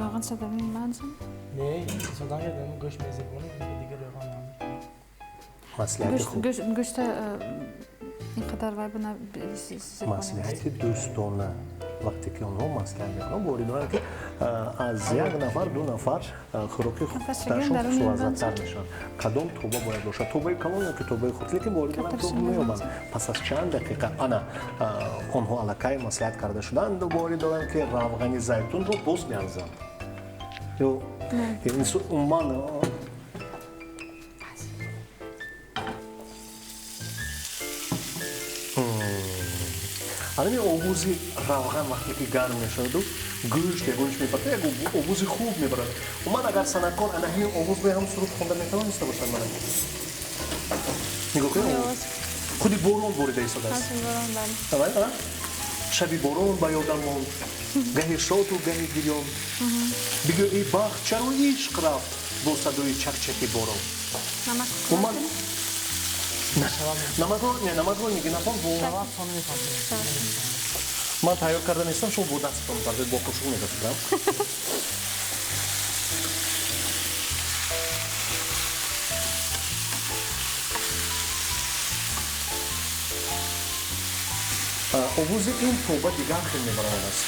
равған садами манзам гӯшта инқадар вай бина маслиҳати дӯстона вақте ки онҳо маслиҳат мекунанд бори доранд ки аз 1 нафар 2 нафар хӯроки худашон хушлаззаттар мешаванд кадом тоба бояд бошад тобаи калон ё ки тобаи хурд лекин бори доранд то меёбанд пас аз чанд дақиқа ана онҳо аллакай маслиҳат карда шуданд бори доранд ки равғани зайтунро боз меарзанд ё умуман ҳамин овози равған вақте ки гарм мешаваду гӯшт ягониш мепата як овози хуб мебарад уман агар санъаткор ана ҳамин овоз бо ҳам суруд хонда метавониста бошад мана нигоҳ кунед худи борон борида истодааст шаби борон ба ёдам монд гаҳи шоду гаҳи гирён бигӯ эй бахт чаро ишқ рафт бо садои чакчаки борон намазро нигинахон ман тайёр карда нестам шумо бо дастатон бардед бо қошуқ мегасудам овози ин тоба дигар хел мебаронад аст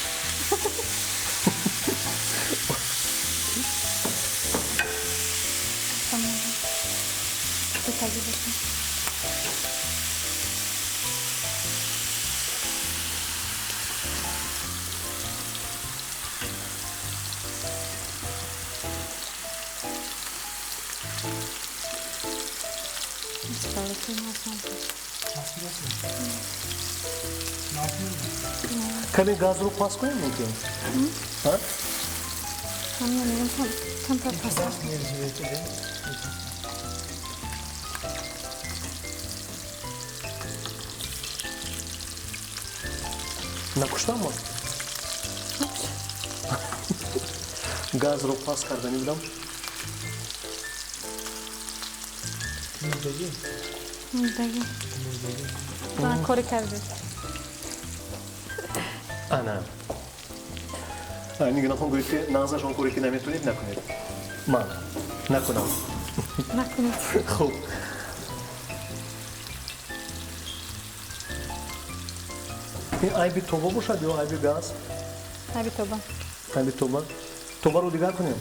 کمی گاز رو پاس کنیم ممکن؟ ها؟ همین کم پاسا. نکشتم ما گاز رو پاس کردنی بودم مردگی دیگه. من کاری کردم. آنا نیگه نخون گویید که نازشون کوری که نمیتونید نکنید من نکنم نکنید. خوب این عیبی توبه باشد یا عیبی گاز؟ عیبی توبه. عیبی توبه توبه رو دیگر کنیم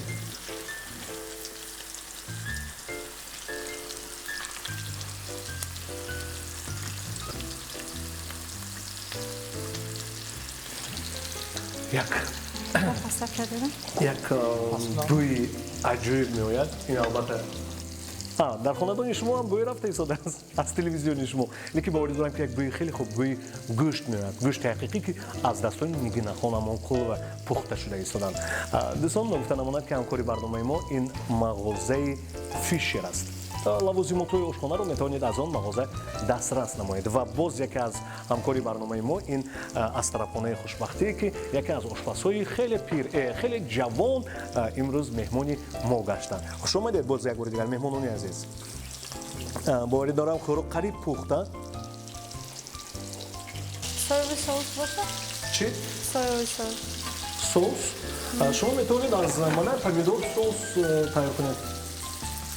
پاسا کردم. یک بوی عجیب میآید این البته در خانه شما هم بوی رفته ایستاده از تلویزیون شما لیکن باوری دارم که یک بوی خیلی خوب بوی گوشت میآید گوشت حقیقی که از دستان نگین خانمان کل و پخته شده ایستادن دوستان نگفتن امانت که همکاری برنامه ما این مغازه فیشر است لوازمات‌های آشخانه رو میتوانید از آن مغازه دسترس نمایید و باز یکی از همکاری برنامه ما این استراپانه خوشبختی که یکی از آشپزهای خیلی پیر خیلی جوان امروز مهمانی ما گشتن خوش آمدید باز یک بار دیگر مهمانان عزیز باوری دارم خورو قریب پخته سویای سس باشه؟ چی؟ سویای سس. سس شما میتونید از مانه پمیدور سس تیار کنید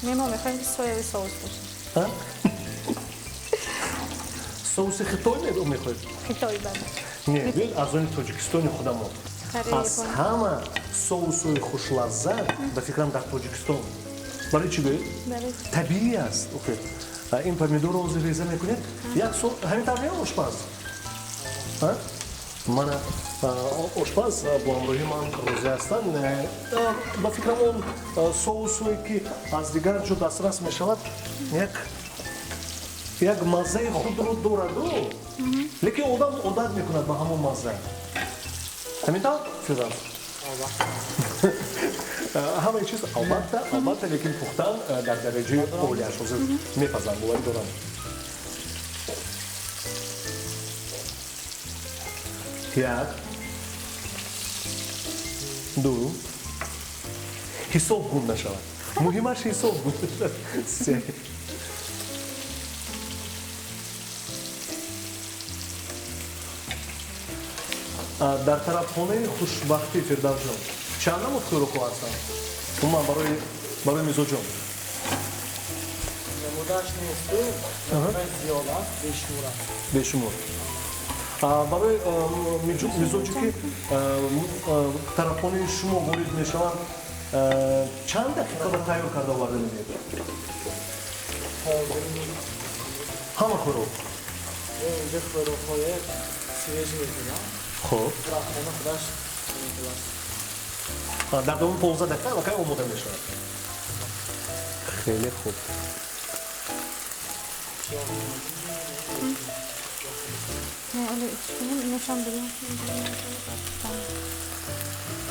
ما میخوایم که سویای سس باشه. سس خیتایی میخواید؟ خیتایی بله. نه بیل از اون تاجیکستانی خودم از همه سس‌های خوش لذت به فکرم در تاجیکستان برای چی بیل؟ طبیعی است این پمیدور رو ریزه میکنید یک سو همین طبیعی آشپز من آشپز با همراهی من روزی هستن به فکرم اون سوسوی که از دیگر جو دسترس می شود یک مزه خود رو دارد لیکن آدم عادت میکند به همون مزه همینطور فیضان همه چیز البته لیکن پختن در درجه اولی اشخاص میپزن باوری دارم یک دو حساب گم نشود مهمش حساب گم نشود سه در طرف خانه خوشبختی فردوس جان چند نمود خوراک هستن اون من برای میزو جان نمودش نیست زیاد است بشمور برای میزوجی که طرف خانه شما وارد میشوند چند دقیقه به تیار کرده آورده میدید همه خوراک اینجا خوراک‌های سویج می‌کنم خب خانه خودش در دوم 15 دقیقه وقتی آماده میشه خیلی خوب نه ولی نشان بدیم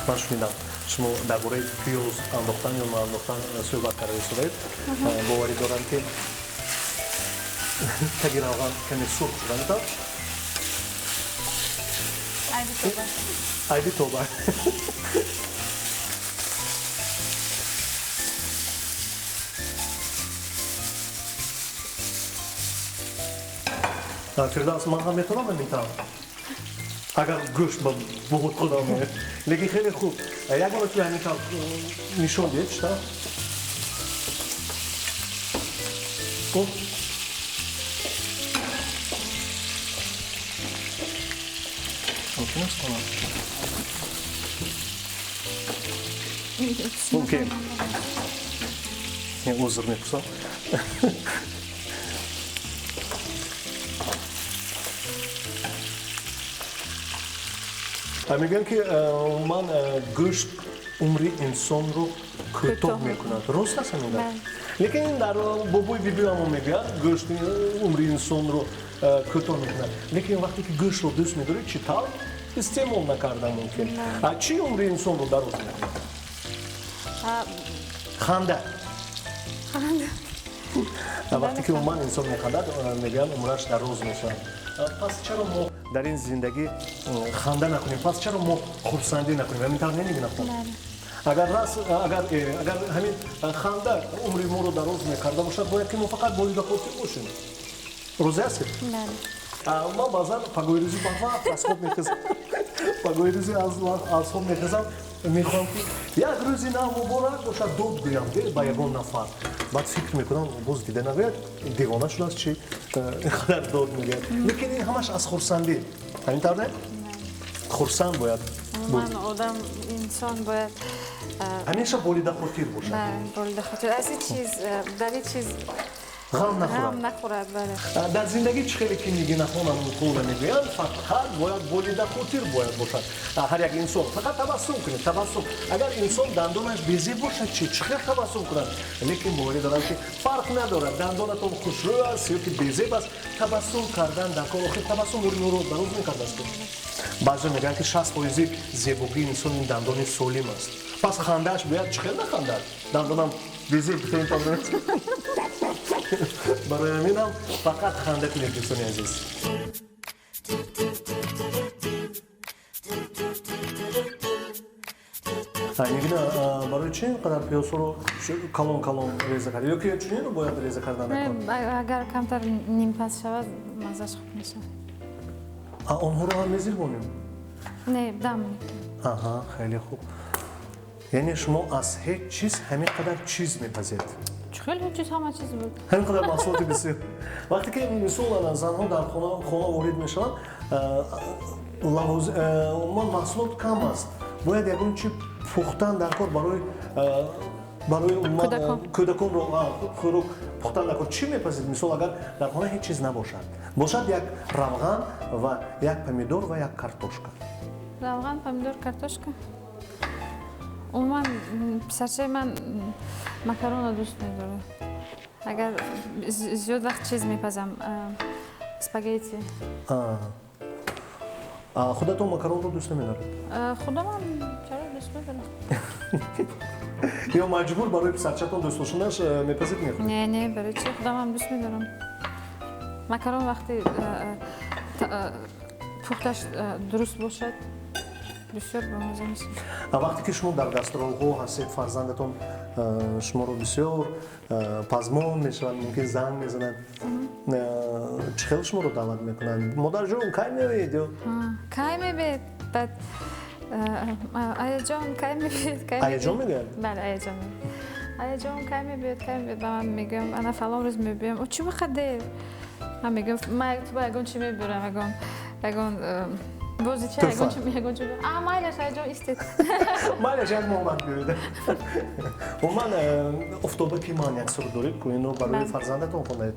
من شنیدم شما درباره پیاز انداختن یا نانداختن صحبت کرده ایستادید باوری دارم که تگیر آقا کمی سرخ شدن تا عیبی توبه فردوس من هم میتونم نمیتونم اگر گوشت با بخود خودم لیکن خیلی خوب یک بار توی همین کار نشون دید چطور؟ خوب ممکن است کنم ممکن یک عذر میپرسم میگن که من گوشت عمری انسان رو کوتاه میکند درست است میگن لیکن در بابوی بیبی همون میگه گوشت عمر انسان رو کوتاه میکنه لیکن وقتی که گوشت رو دوست می‌داری چطور استعمال نکردن ممکن چی عمر انسان رو دراز میکنه خنده وقتی که من انسان میخندد میگم عمرش دراز میشه پس چرا ما در این زندگی خنده نکنیم پس چرا ما خرسندی نکنیم همین طور نمیبینم اگر همین خنده عمر ما رو دراز میکرده باشد باید که ما فقط بالید خودتی باشیم روزی هستیم ما بازن پاگویروزی بابا از خود میخزم پاگویروزی از خود میخزم میخوام که یک روزی نه مبارک باشد دود گویم با یگان نفر بعد فکر میکنم باز دیده نگوید دیوانه شده است چی اینقدر داد میگه لیکن این همش از خرسندی همین طور نه؟ خرسند باید من آدم انسان باید همیشه بالیده خاطر باشد بالیده خاطر از این چیز در این چیز غم نخورد بله در زندگی چه خیلی که میگه نخونم قول میگویند فقط باید بالیده خاطر باید باشد هر یک انسان فقط تبسم کنه تبسم اگر انسان دندانش بیزی باشد چه خیلی تبسم کنند لیکن باوری دارم که فرق ندارد دندانتون خوشرو است یا که بیزی است تبسم کردن در کار آخر تبسم رو دراز میکرده است بعضی میگن که 60% زیبایی انسان این دندان سالم است پس خنده‌اش باید چه خیلی نخندد دندانم بیزی بتونیم تا برای همین هم فقط خنده کنید دوستان عزیز میگن برای چی اینقدر پیاز رو کلون ریزه کردی یا که چنین رو باید ریزه کردن نکن اگر کمتر نیم پس شود مزهش خوب میشه آنها رو هم میزیربونیم نه دم آها خیلی خوب یعنی شما از هیچ چیز همین قدر چیز میپذید خیلی چیز همه چیز بود همین قدر محصولات بسیار وقتی که مثلا زنها در خانه وارد میشن محصولات کم است باید یکون چی پختن در کار برای کودکان رو خوراک پختن در کار چی میپذید مثلا اگر در خانه هیچ چیز نباشد باشد یک روغن و یک پمیدور و یک کارتوشکا روغن پمیدور کارتوشکا عموما پسرچه من مکرون رو دوست می‌داره. اگر زیاد وقت چیز میپزم اسپاگتی. خودتون مکرون رو دوست نمی‌دارید؟ خودم هم چرا دوست می‌دارم. یا مجبور برای پسرچه‌تون دوست داشتنش میپزید می‌خورید؟ نه برای چی خودم هم دوست می‌دارم. مکرون وقتی پختش درست باشد بسیار بامزه میشه. وقتی که شما در گاسترول‌ها هستید فرزندتون شما رو بسیار پزمان میشوند ممکن زنگ میزنند چه خیلی شما رو دعوت میکنند مادر جون کی میبید کی میبید بعد آیا جان کی میبید آیا جان میگن بله آیا جان آیا جان کی میبید به من میگم انا فلان روز میبیم و چی بخده من میگم من تو باید چی میبرم اگون بازی چه اگه چه میگم چه مایلش اجا استید مایلش یک مومنت بیاید و من افتابه که من یک سر دارید که اینو برای فرزندتون خوندید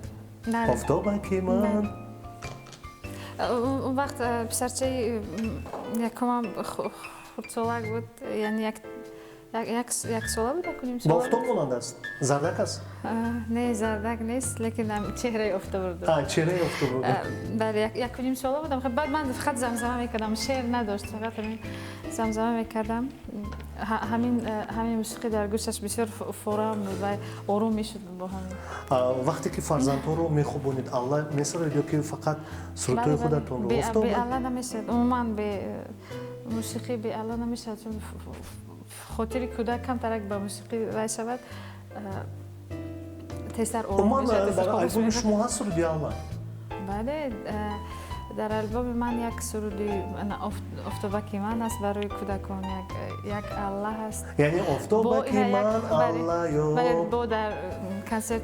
افتابه که من اون وقت پسرچه یکم خودسالک بود یعنی یک ساله بود کنیم با افتاب مانند است زردک است نه زردک نیست لیکن چهره افتاب بود چهره افتاب بود بله یک نیم ساله بودم بعد من فقط زمزمه میکردم شعر نداشت فقط زمزمه میکردم همین موسیقی در گوشش بسیار فورم و آروم میشد با هم وقتی که فرزندتون رو میخوابونید الله میسرید یا که فقط سرودهای خودتون رو افتاب به الله نمیشد عموما به موسیقی به الله نمیشد چون خاطر کودک کم ترک به موسیقی رای شود تیستر آروم میشد در آلبوم شما هست سرودی الله بله در آلبوم من یک سرودی افتابکی من است برای کودکان یک الله هست یعنی افتابکی من الله یا بله با در کنسرت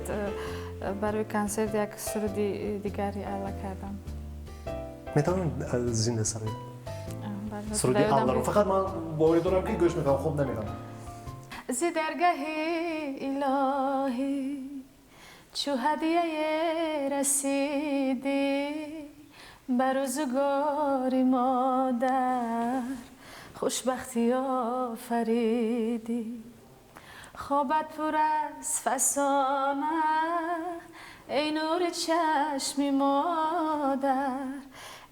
برای کنسرت یک سرودی دیگری الله کردم میتونم زنده سرید سرودی الله رو فقط من باوری دارم که گوش میکنم خوب نمیکنم زی درگاه الهی چو هدیه رسیدی بر روزگار مادر خوشبختی آفریدی خوابت پر از فسانه ای نور چشمی مادر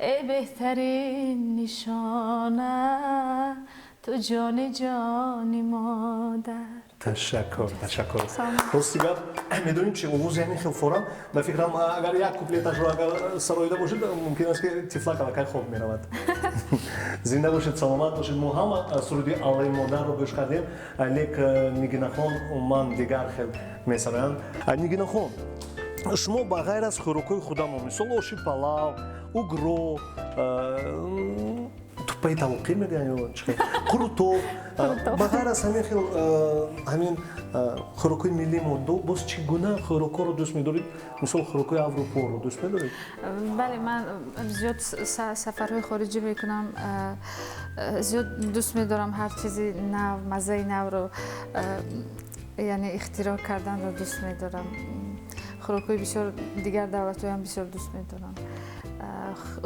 ای بهترین نشانه تو جان جانی مادر. تشکر. راستی گپ میدونیم چه اوز یعنی خیلی فورا به فکرم اگر یک کوپلتش رو اگر سرایده باشید ممکن است که تفلک الکای خوب میرود. زنده باشید، سلامت باشید. ما هم سرودی علی مادر رو گوش کردیم. لیک نگینا خان من دیگر خیلی میسرم. نگینا خان شما با غیر از خوراکای خودم مثل آش پلاو، اوگرو، توپای توقی میگن یا چه قروتو با غیر از همین خوراکای ملی ما باز چگونه خوراکا رو دوست می‌دارید؟ مثل خوراکای اروپا رو دوست می‌دارید؟ بله من زیاد سفرهای خارجی میکنم، زیاد دوست می‌دارم هر چیزی نو، مزه نو رو یعنی اختراع کردن رو دوست می‌دارم. خوراکای بسیار دیگر دولت‌ها هم بسیار دوست می‌دارم.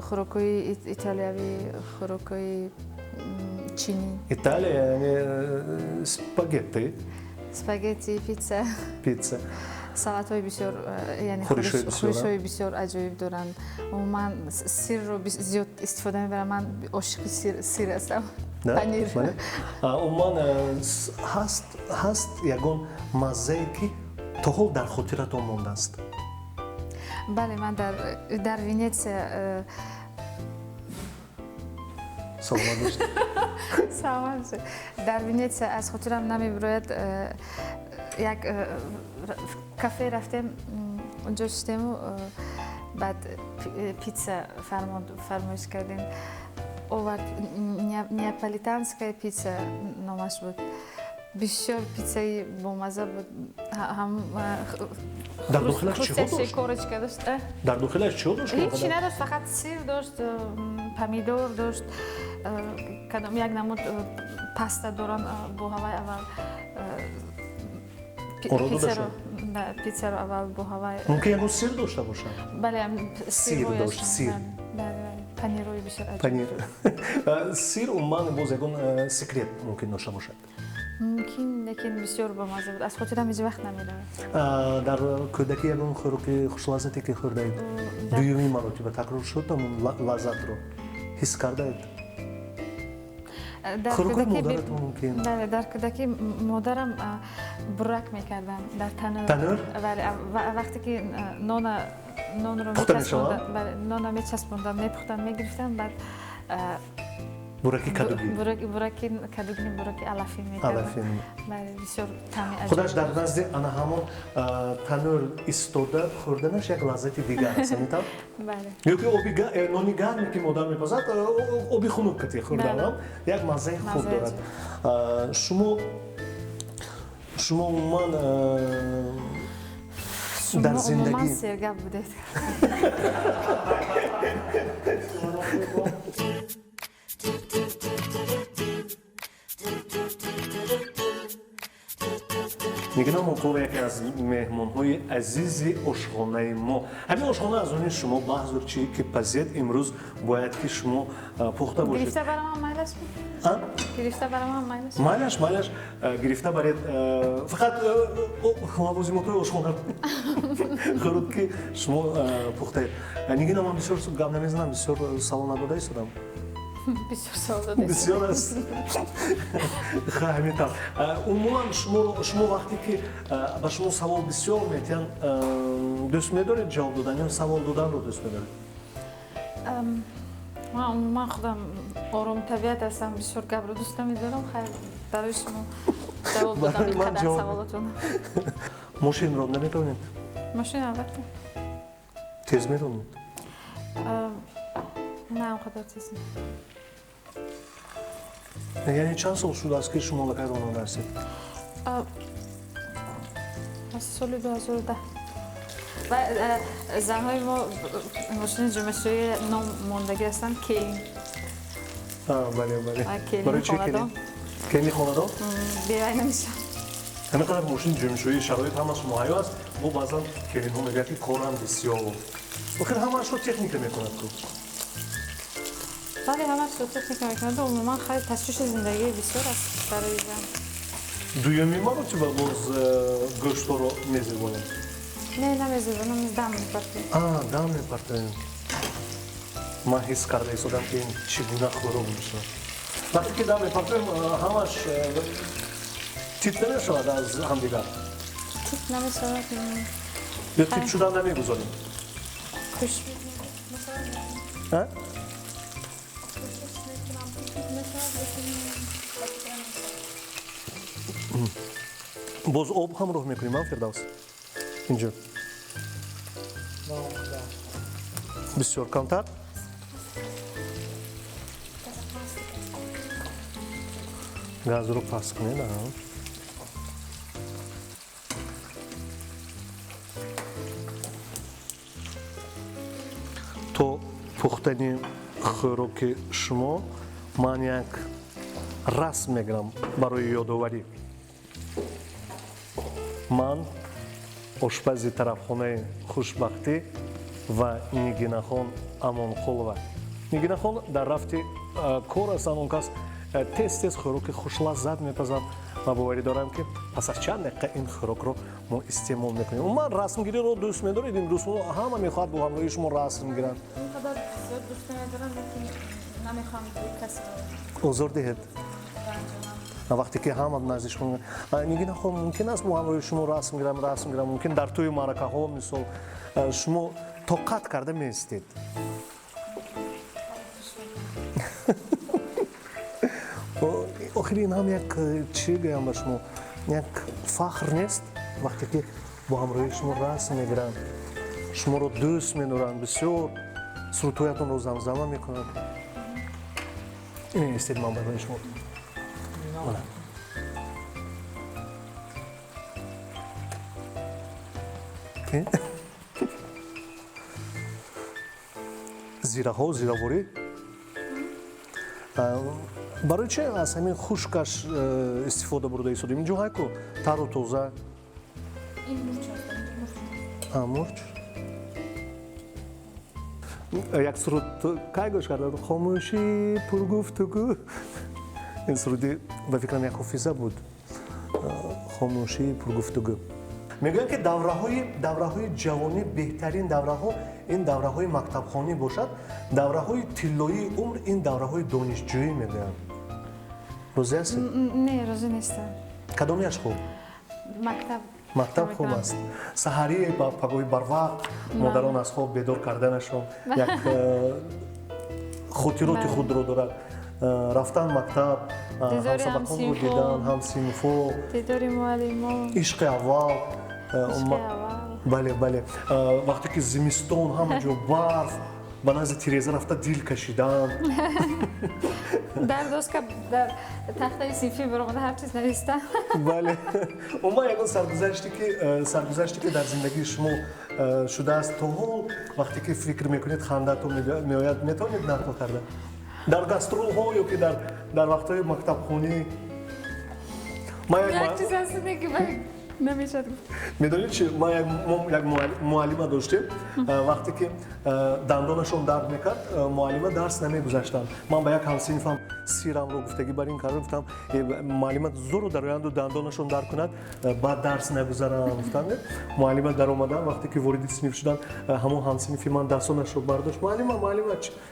خوراکای ایتالیایی، خوراکای چینی. ایتالیا یعنی اسپاگتی، پیتزا. سالات‌های بسیار یعنی خورش‌های بسیار عجیب دارن. من سیر رو زیاد استفاده می‌برم. من عاشق سیر هستم. پنیر. عموما هست یگان مزه‌ای که تا حال در خاطرتان مانده است. بله من در ونیتسیا سلامت باشید. سلامت. در ونیتسیا از خاطرم نمیبراید یک کافه رفتیم اونجا شدیم و بعد پیتزا فرمایش کردیم. اوورد نیاپولیتانسکای پیتزا نامش بود. بسیار پیتزای با مزه بود. هم در داخلش چی داشت؟ کورچکا داشت. در داخلش چی داشت؟ هیچی نداشت، فقط سیر داشت، پمیدور داشت، کدام یک نمود پاستا دارن با هوای اول پیتزا رو اول با هوای ممکن یه سیر داشته باشه. بله سیر داشت. سیر. بله پنیر روی بسیار عجیب. پنیر. سیر عموما باز یکون سیکرت ممکن داشته باشد. ممکن لیکن بسیار با مزه بود. از خاطرم هیچ وقت نمیره. در کودکی یکون خوراک خوش لذتی که خورده اید. دویمی مرتبه تکرار شد اون لذت رو حس کرده اید. خوراکای مادرت ممکن. بله در کودکی مادرم براک میکردن در تنور. بله وقتی که نان رو میچسبوندن، بله نان رو میچسبوندن، میپختن، میگرفتن بعد براکی کدوگی. براکی کدوگی براکی علافی میکردن. بله بسیار طعمی عجیب. خودش در نزد آن همون تنور ایستاده خوردنش یک لذت دیگر است میتونه. بله. یکی نانی گرمی که مادر میپزد آبی خنک کتی خوردن یک مزه خوب دارد. شما عموما در زندگی من سرگرم بودید. میگن ما یکی از مهمان‌های عزیز آشخانه ما. همین آشخانه از اون شما بحث چی که پزید امروز باید که شما پخته باشید. گرفته برام مایلش بود. گرفته برام مایلش. مایلش گرفته برید فقط خوابوزی موتور آشخانه خورد که شما پخته. میگن من بسیار گام نمیزنم، بسیار سوال نداده ایستادم. بسیار سوال داده. بسیار است. خیلی طور. عموما شما وقتی که با شما سوال بسیار میتین دوست می‌دارید جواب دادن یا سوال دادن رو دوست می‌دارید؟ من خودم آرام طبیعت هستم، بسیار گپ رو دوست نمی‌دارم. خیلی برای شما جواب دادم این قدر سوالاتون. ماشین رو نمی‌تونید؟ ماشین البته. تیز می‌رونید؟ نه اونقدر تیز نه. یعنی چند سال شده است که شما لکه راننده هستید؟ از سال 2010 و زنهای ما ماشین جمعشوی نام ماندگی هستن کیلین. بله. برای چی کیلین؟ کیلین خانه دار؟ بیایی نمیشن. همین قدر ماشین جمعشوی شرایط هم از مهیا است. ما بعضا کیلین ها میگه که کارم بسیار بخیر همه رو تکنیک میکند که بله همه رو تکنیک میکند و عموما خیلی تشویش زندگی بسیار است برای زن. дуюми маротиба боз гӯштҳоро мезебонед? Не, намезебонам, дам мепартоем. Дам мепартоем. Ман ҳис карда истодам ки ин чӣ гуна хӯрок мешавад. вақте ки дам мепартоем ҳамаш тип намешавад аз ҳамдигар? Тип намешавад. ё тип шуда намегузорем? Куш. боз об ҳамроҳ мекунем Фирдавс? инҷо бисёр камтар? газро паст кунед. то пухтани хӯроки шумо ман як расм мегирам барои ёдоварӣ. ман ошпази тарафхонаи хушбахтӣ ва Нигинахон Амонқулова. Нигинахон дар рафти кор аст он кас тез хӯроки хушлаззат мепазад. ман боварӣ дорам ки пас аз чанд дақиқа ин хӯрокро мо истеъмол мекунем. Умуман расмгириро дӯст медоред? Имрӯз ҳама мехоҳад бо ҳамроҳии шумо расм гиранд. Инқадар зиёд дӯст намедорам, лекин намехоҳам касро озор диҳед. вақте ки ҳама назди шумо Нигинахон мумкин аст бо ҳамроҳи шумо расм гирам, мумкин дар тӯи маъракаҳо мисол шумо тоқат карда меистед. охир ин ҳам як чӣ гӯям ба шумо, як фахр нест? вақте ки бо ҳамроҳии шумо расм мегиранд, шуморо дӯст медоранд, бисёр суртҳоятонро замзама мекунанд. ин истед ман барои шумо. зираҳо, зираворӣ барои чи аз ҳамин хушкаш истифода бурда истодем? инҷо ҳайку тару тоза. мурч як суруд кай гӯш карда? хомӯшӣ пургуфтугӯ. ин суруди ба фикрам як хофиза буд. хомӯшӣ пургуфтугӯ. мегӯям ки давраҳои ҷавонӣ беҳтарин давраҳо ин давраҳои мактабхонӣ бошад. давраҳои тиллоии умр ин давраҳои донишҷӯӣ мегӯям. розӣ ҳастед? Не, розӣ нестам. кадомяш хуб? мактаб хуб аст. саҳарӣ ба пагоҳи барвақт модарон аз хоб бедор карданашон як хотироти худро дорад. рафтан мактаб, ҳамсабақонро дидан, ҳамсинфҳо, дидори муаллимо, ишқи аввал. бале вақте ки зимистон ҳама ҷо барф, ба назди тиреза рафта дил кашидан. дар доска дар тахтаи синфӣ биромада ҳар чиз нависта. бале умуман ягон саргузаште ки дар зиндагии шумо шудааст то ҳол вақте ки фикр мекунед хандаатон меояд, метавонед нақл карда? дар гастролҳо ё ки дар вақтҳои мактабхонӣ? як чиз ҳастне ки намешад гуфт. медонед чи мо як муаллима доштем. вақте ки дандонашон дард мекард, муаллима дарс намегузаштанд. ман ба як ҳамсинфам сирамро гуфтагӣ бар ин кардам. гуфтам муаллима зуро дароянду дандонашон дард кунад, баъд дарс нагузаранд. гуфтам муаллима даромадан вақте ки вориди синф шуданд, ҳамон ҳамсинфи ман дарсонашро бардошт. муаллима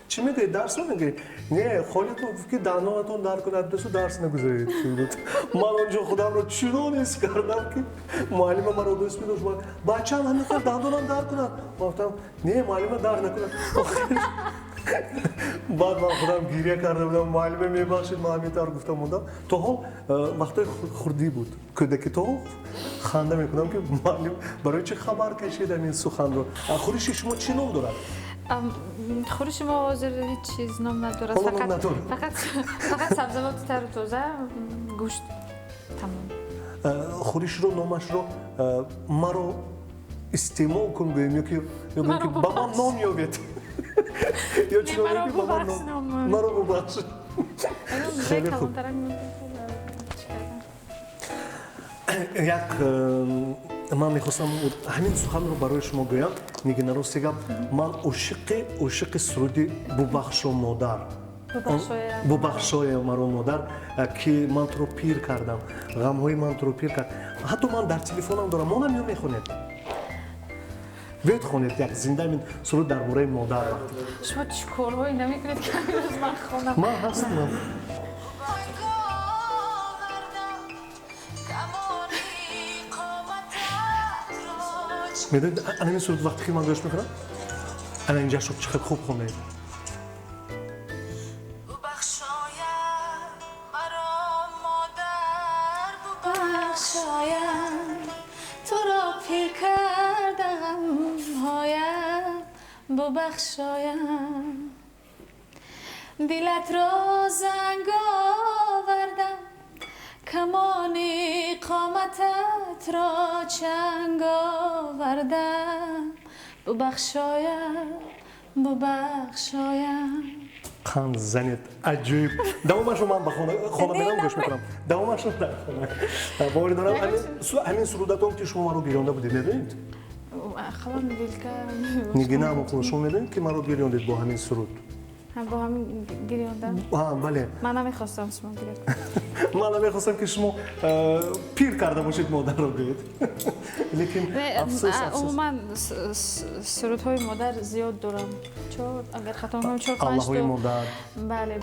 чӣ мегӯед? дарс намегӯед? не, холитон гуфт ки дандонатон дард кунад, дасу дарс нагузаред. ман онҷо худамро чунон ҳис кардам ки муаллима маро дӯст медошт. бачаам ҳамихел дандонам дард кунад. ман гуфтам не, муаллима дард накунад. баъд ман худам гирья карда будам, муаллима мебахшед, ман ҳамин тавр гуфта мондам. то ҳол вақтҳои хурдӣ буд, кӯдаки то ҳол ханда мекунам ки муаллим барои чӣ хабар кашидан ин суханро. хӯриши шумо чӣ ном дорад? хӯриши мо ҳозир ҳеҷ чиз ном надорад. фақат сабзавоти тару тоза, гӯшт, тамом. хӯришро номашро маро истеъмол кун гӯем ё ки ба ман ном ёбед. ё чӣ маро бубахш. хеле хуб. як ман мехостам ҳамин суханро барои шумо гӯям. Нигина рости гап, ман ошиқи суруди Бубахшо модар бубахшоя маро модар ки ман туро пир кардам, ғамҳои ман туро пир кард. ҳатто ман дар телефонам дорам, монам ё мехонед. Бед хонед як зинда мин суруд дар бораи модар. шумо чӣ корҳои намекунед ки ҳамирӯз ман хонам? Ман ҳастам. медонед анамин суруд вақте ки ман гӯш мекунам, ана инҷа шуд чӣ хуб хонед. ببخشایم دلت را زنگ آوردم کمان قامتت را چنگ آوردم ببخشایم قند زنت عجیب دوامشو من به خانه میرم گوش میکنم دوامشو در خانه باوری دارم همین سروداتون که شما رو گیرانده بودید میدونید خلام دیلکا نگینه هم خود شما میدونید که من رو گیراندید با همین سرود با همین گیراندم بله من نمیخواستم شما گیرید من نمیخواستم که شما پیر کرده باشید مادر رو بید لیکن افسوس عموما سرودهای مادر زیاد دارم چون اگر خطا نکنم 4-5 تا اللهوی مادر بله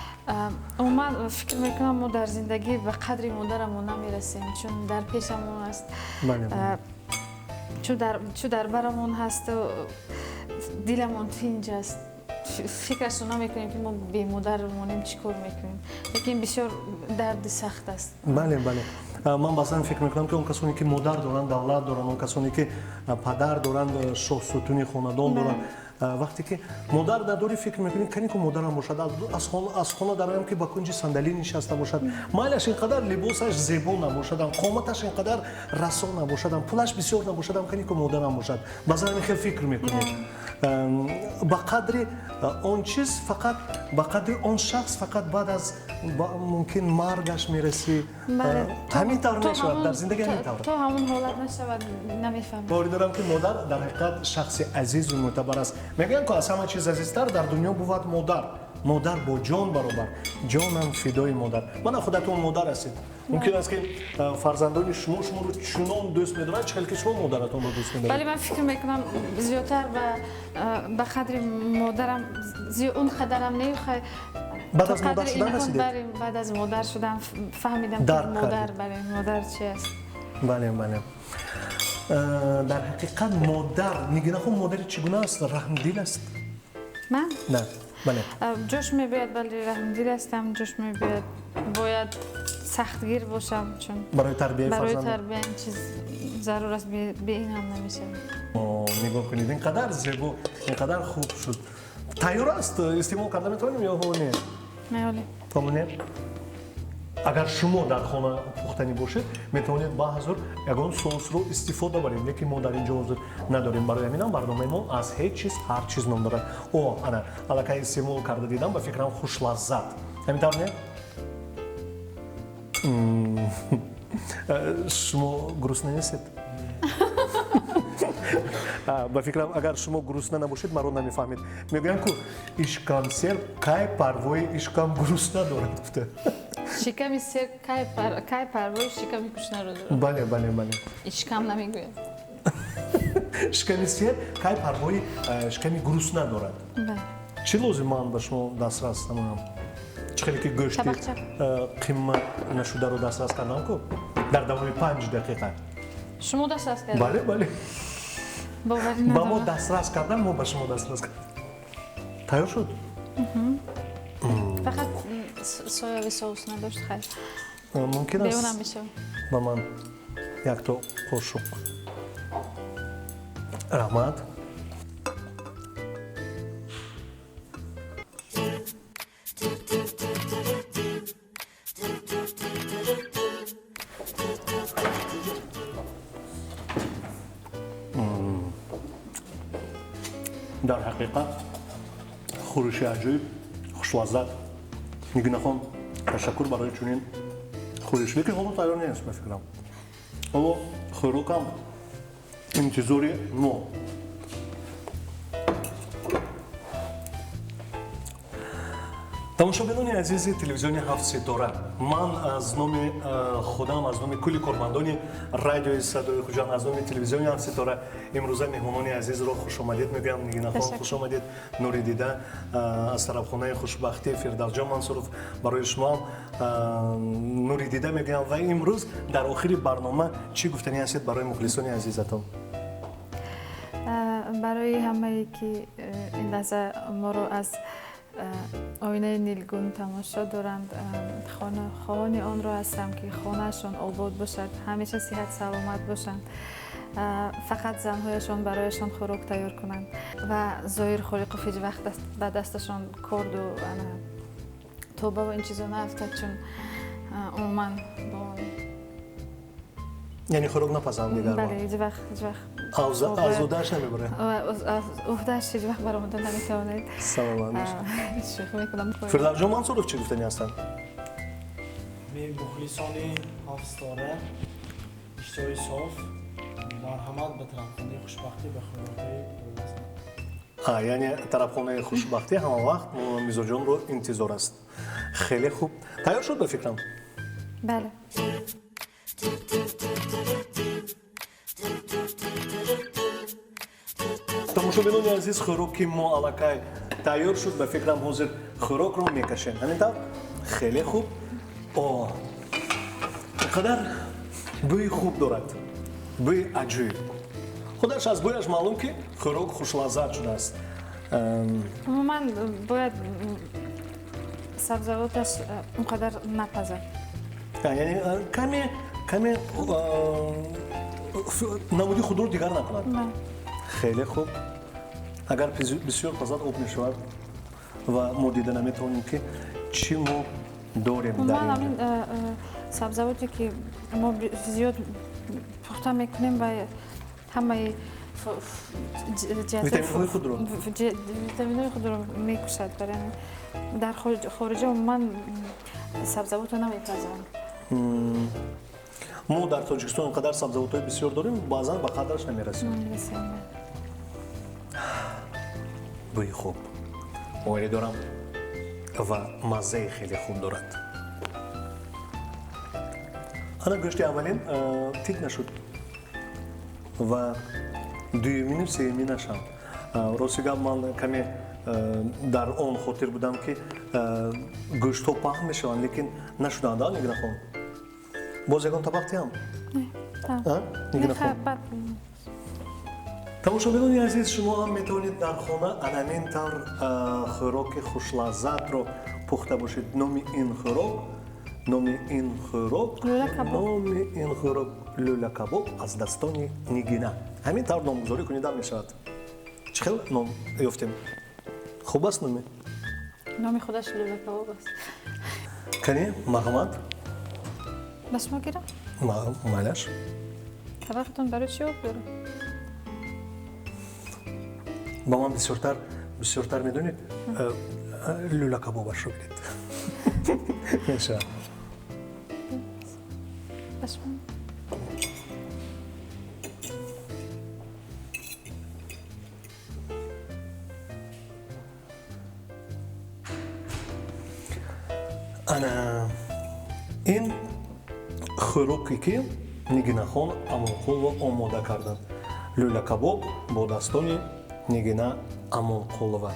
عموما فکر میکنم ما در زندگی به قدر مادرمون نمیرسیم چون در پیشمون است چون در برمون هست و دلمون تنج است فکرش رو نمیکنیم که ما بی مادرمونیم چیکار میکنیم لیکن بسیار درد سخت است بله بله من بازم فکر میکنم که اون کسانی که مادر دارن دولت دارن اون کسانی که پدر دارن شاه ستون خاندان دارن وقتی که مادر نداری فکر میکنی کنی که مادرم باشد از خانه دارم که با کنج صندلی نشسته باشد مایلش اینقدر لباسش زیبا نباشد قامتش اینقدر رسا نباشد پولش بسیار نباشد کنی که مادرم باشد بازم خیلی فکر میکنی با قدر اون چیز فقط با قدر اون شخص فقط بعد از ممکن مرگش میرسی همین طور نشود در زندگی همین طور تو همون حالت نشود نمیفهمی باوری دارم که مادر در حقیقت شخص عزیز و معتبر است میگن که از همه چیز عزیزتر در دنیا بود مادر با جان برابر جانم فدای مادر من خودتون مادر هستید ممکن است که فرزندان شما رو چنان دوست می‌دارن چه که شما مادرتون رو دوست می‌دارید ولی من فکر میکنم زیادتر به قدر مادرم اون قدرم نمیخواد بعد از مادر شدن رسیدید بعد از مادر شدن فهمیدم که مادر چی است بله بله در حقیقت مادر میگن خب مادر چگونه است رحمدل است من نه بله جوش میبیاد ولی رحمدل هستم جوش میبیاد باید سختگیر باشم چون برای تربیت این چیز ضرور است به این هم نمیشه نگاه کنید اینقدر زیبا اینقدر خوب شد تیار است استعمال کرده میتونیم یا نه میالی تمامه اگر شما در خانه پختنی باشید میتونید با حضور یگان سس رو استفاده برید لیکن ما در اینجا حضور نداریم برای همین برنامه ما از هیچ چیز هر چیز نام دارد انا الکی استعمال کرده دیدم به فکرم خوش لذت همین طور نه شما گرسنه نیستید با فکرم اگر شما گرسنه نباشید مرا نمیفهمید میگن که اشکم سر کای پروای اشکم گرسنه دارد گفته شکمی سر کای پروای شکمی گرسنه رو دارد بله بله بله اشکم نمیگوید شکمی سر کای پروای شکمی گرسنه دارد بله چی لازم من به شما دسترس نمونم چخیلی که گوشت قیمت نشده رو دسترس کردم که در دوام 5 دقیقه شما دسترس کردید؟ بله بله باوری ندارم با ما دسترس کردم ما به شما دسترس کردم تیار شد؟ فقط سویابی سوس نداشت خیلی ممکن است بیونم میشه با من یک تا قاشق رحمت در حقیقت خورشی عجیب خوش لذت میگن خان تشکر برای چنین خورش لیکن حالا تیار نیست بفکرم حالا خوراکم انتظاری ما тамошобинони азизи телевизиони ҳафт ситора, ман аз номи худам, аз номи кулли кормандони радиои Садои Хуҷанд, аз номи телевизиони ҳафт ситора имрӯза меҳмонони азизро хушомадед мегӯям. Нигинахон хушомадед, нури дида аз тарабхонаи хушбахтӣ Фирдавсҷон Мансуров барои шумо нури дида мегӯям. Ва имрӯз дар охири барнома чӣ гуфтанӣ ҳастед барои мухлисони азизатон? برای همه که این لحظه ما رو از آینه نیلگون تماشا دارند خواهان آن را هستم که خانهشان آباد باشد، همیشه صحت سلامت باشند، فقط زنهایشان برایشان خوراک تیار کنند و ظاهر خالق هیچ وقت به دستشان کارد و توبه و این چیزا نیفتد، چون عموما یعنی خوراک نپسند دیگر؟ بله، هیچ وقت آزوده‌اش نمیبره؟ عهده‌اش هیچ وقت برآمده نمیتواند. سلام باشه. شوخی میکنم. فردوسجان منصورов چی گفتنی هستن؟ می مخلصانی هفستاره اشتهای صاف مرحمت به طرفخانه خوشبختی به خوراکی یعنی طرفخانه خوشبختی همه وقت میزوجان رو انتظار است. خیلی خوب. تیار شد به فکرم؟ بله. тамошобинони азиз, хӯроки мо аллакай тайёр шуд. Ба фикрам ҳозир хӯрокро мекашем. Ҳамин тавр? Хеле хуб. Қадар бӯи хуб дорад. Бӯи аҷиб. Худаш аз бӯяш маълум ки хӯрок хушлаззат шудааст. عموما باید سبزیجاتش اونقدر نپزد. یعنی کمی намуди худро дигар накунад. خیلی خوب. اگر بسیار پزد آب میشود و ما دیده نمیتونیم که چی ما داریم در ما اینجا. همین سبزیجاتی که ما زیاد پخته میکنیم و همه ویتامین‌های خود رو میکشد. برای در خارج عموما سبزیجات نمیپزند. ما در تاجیکستان اینقدر سبزیجات بسیار داریم، بعضا به قدرش نمیرسیم. بوی خوب اوری دارم و مزه خیلی خوب دارد. انا گوشت اولین تیک نشد و دویمین سومینش هم راستی من کمی در آن خاطر بودم که گوشت ها پهن میشوند لیکن نشدند. نگه نخون باز یکان طبق تیم؟ نه نگه نخون тамошобинони азиз, шумо ҳам метавонед дар хона анамин тавр хӯроки хушлаззатро пухта бошед. номи ин хӯрок лӯла кабоб аз дастони нигина. ҳамин тавр номгузорӣ кунида мешавад. чӣ хел ном ёфтем? хуб аст номи? номи худаш лӯла кабоб аст. кани марҳамат. ба шумо гирам? майлаш. табақтон барои чӣ об дорам? ба ман бисёртар медонед лӯла кабобашро бидед. мешавад. ба шумо. ана ин хӯроке ки нигинахон амонқулова омода карданд. лӯла кабоб бо дастони нигина амонқулова.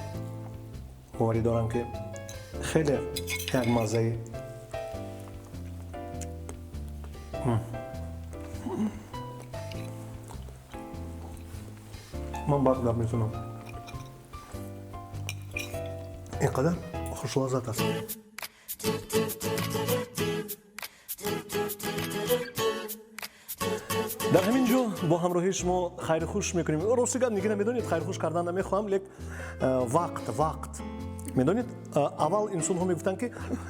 боварӣ дорам ки хеле як маззаи ман бардам метунам. инқадар хушлаззат аст. дар ҳамин ҷо бо ҳамроҳии шумо хайрухуш мекунем. ростигап нигина медонед хайрухуш кардан намехоҳам, лек вақт медонед аввал инсонҳо мегуфтанд ки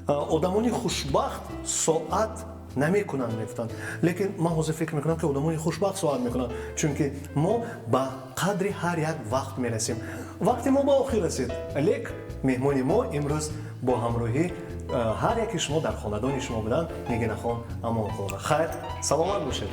одамони хушбахт соат намекунанд мегуфтанд, лекин ман ҳозир фикр мекунам ки одамони хушбахт соат мекунанд, чунки мо ба қадри ҳар як вақт мерасем. вақти мо ба охир расид, лек меҳмони мо имрӯз бо ҳамроҳӣ ҳар яки шумо дар хонадони шумо буданд. нигинахон амонқулова. хайр, саломат бошед.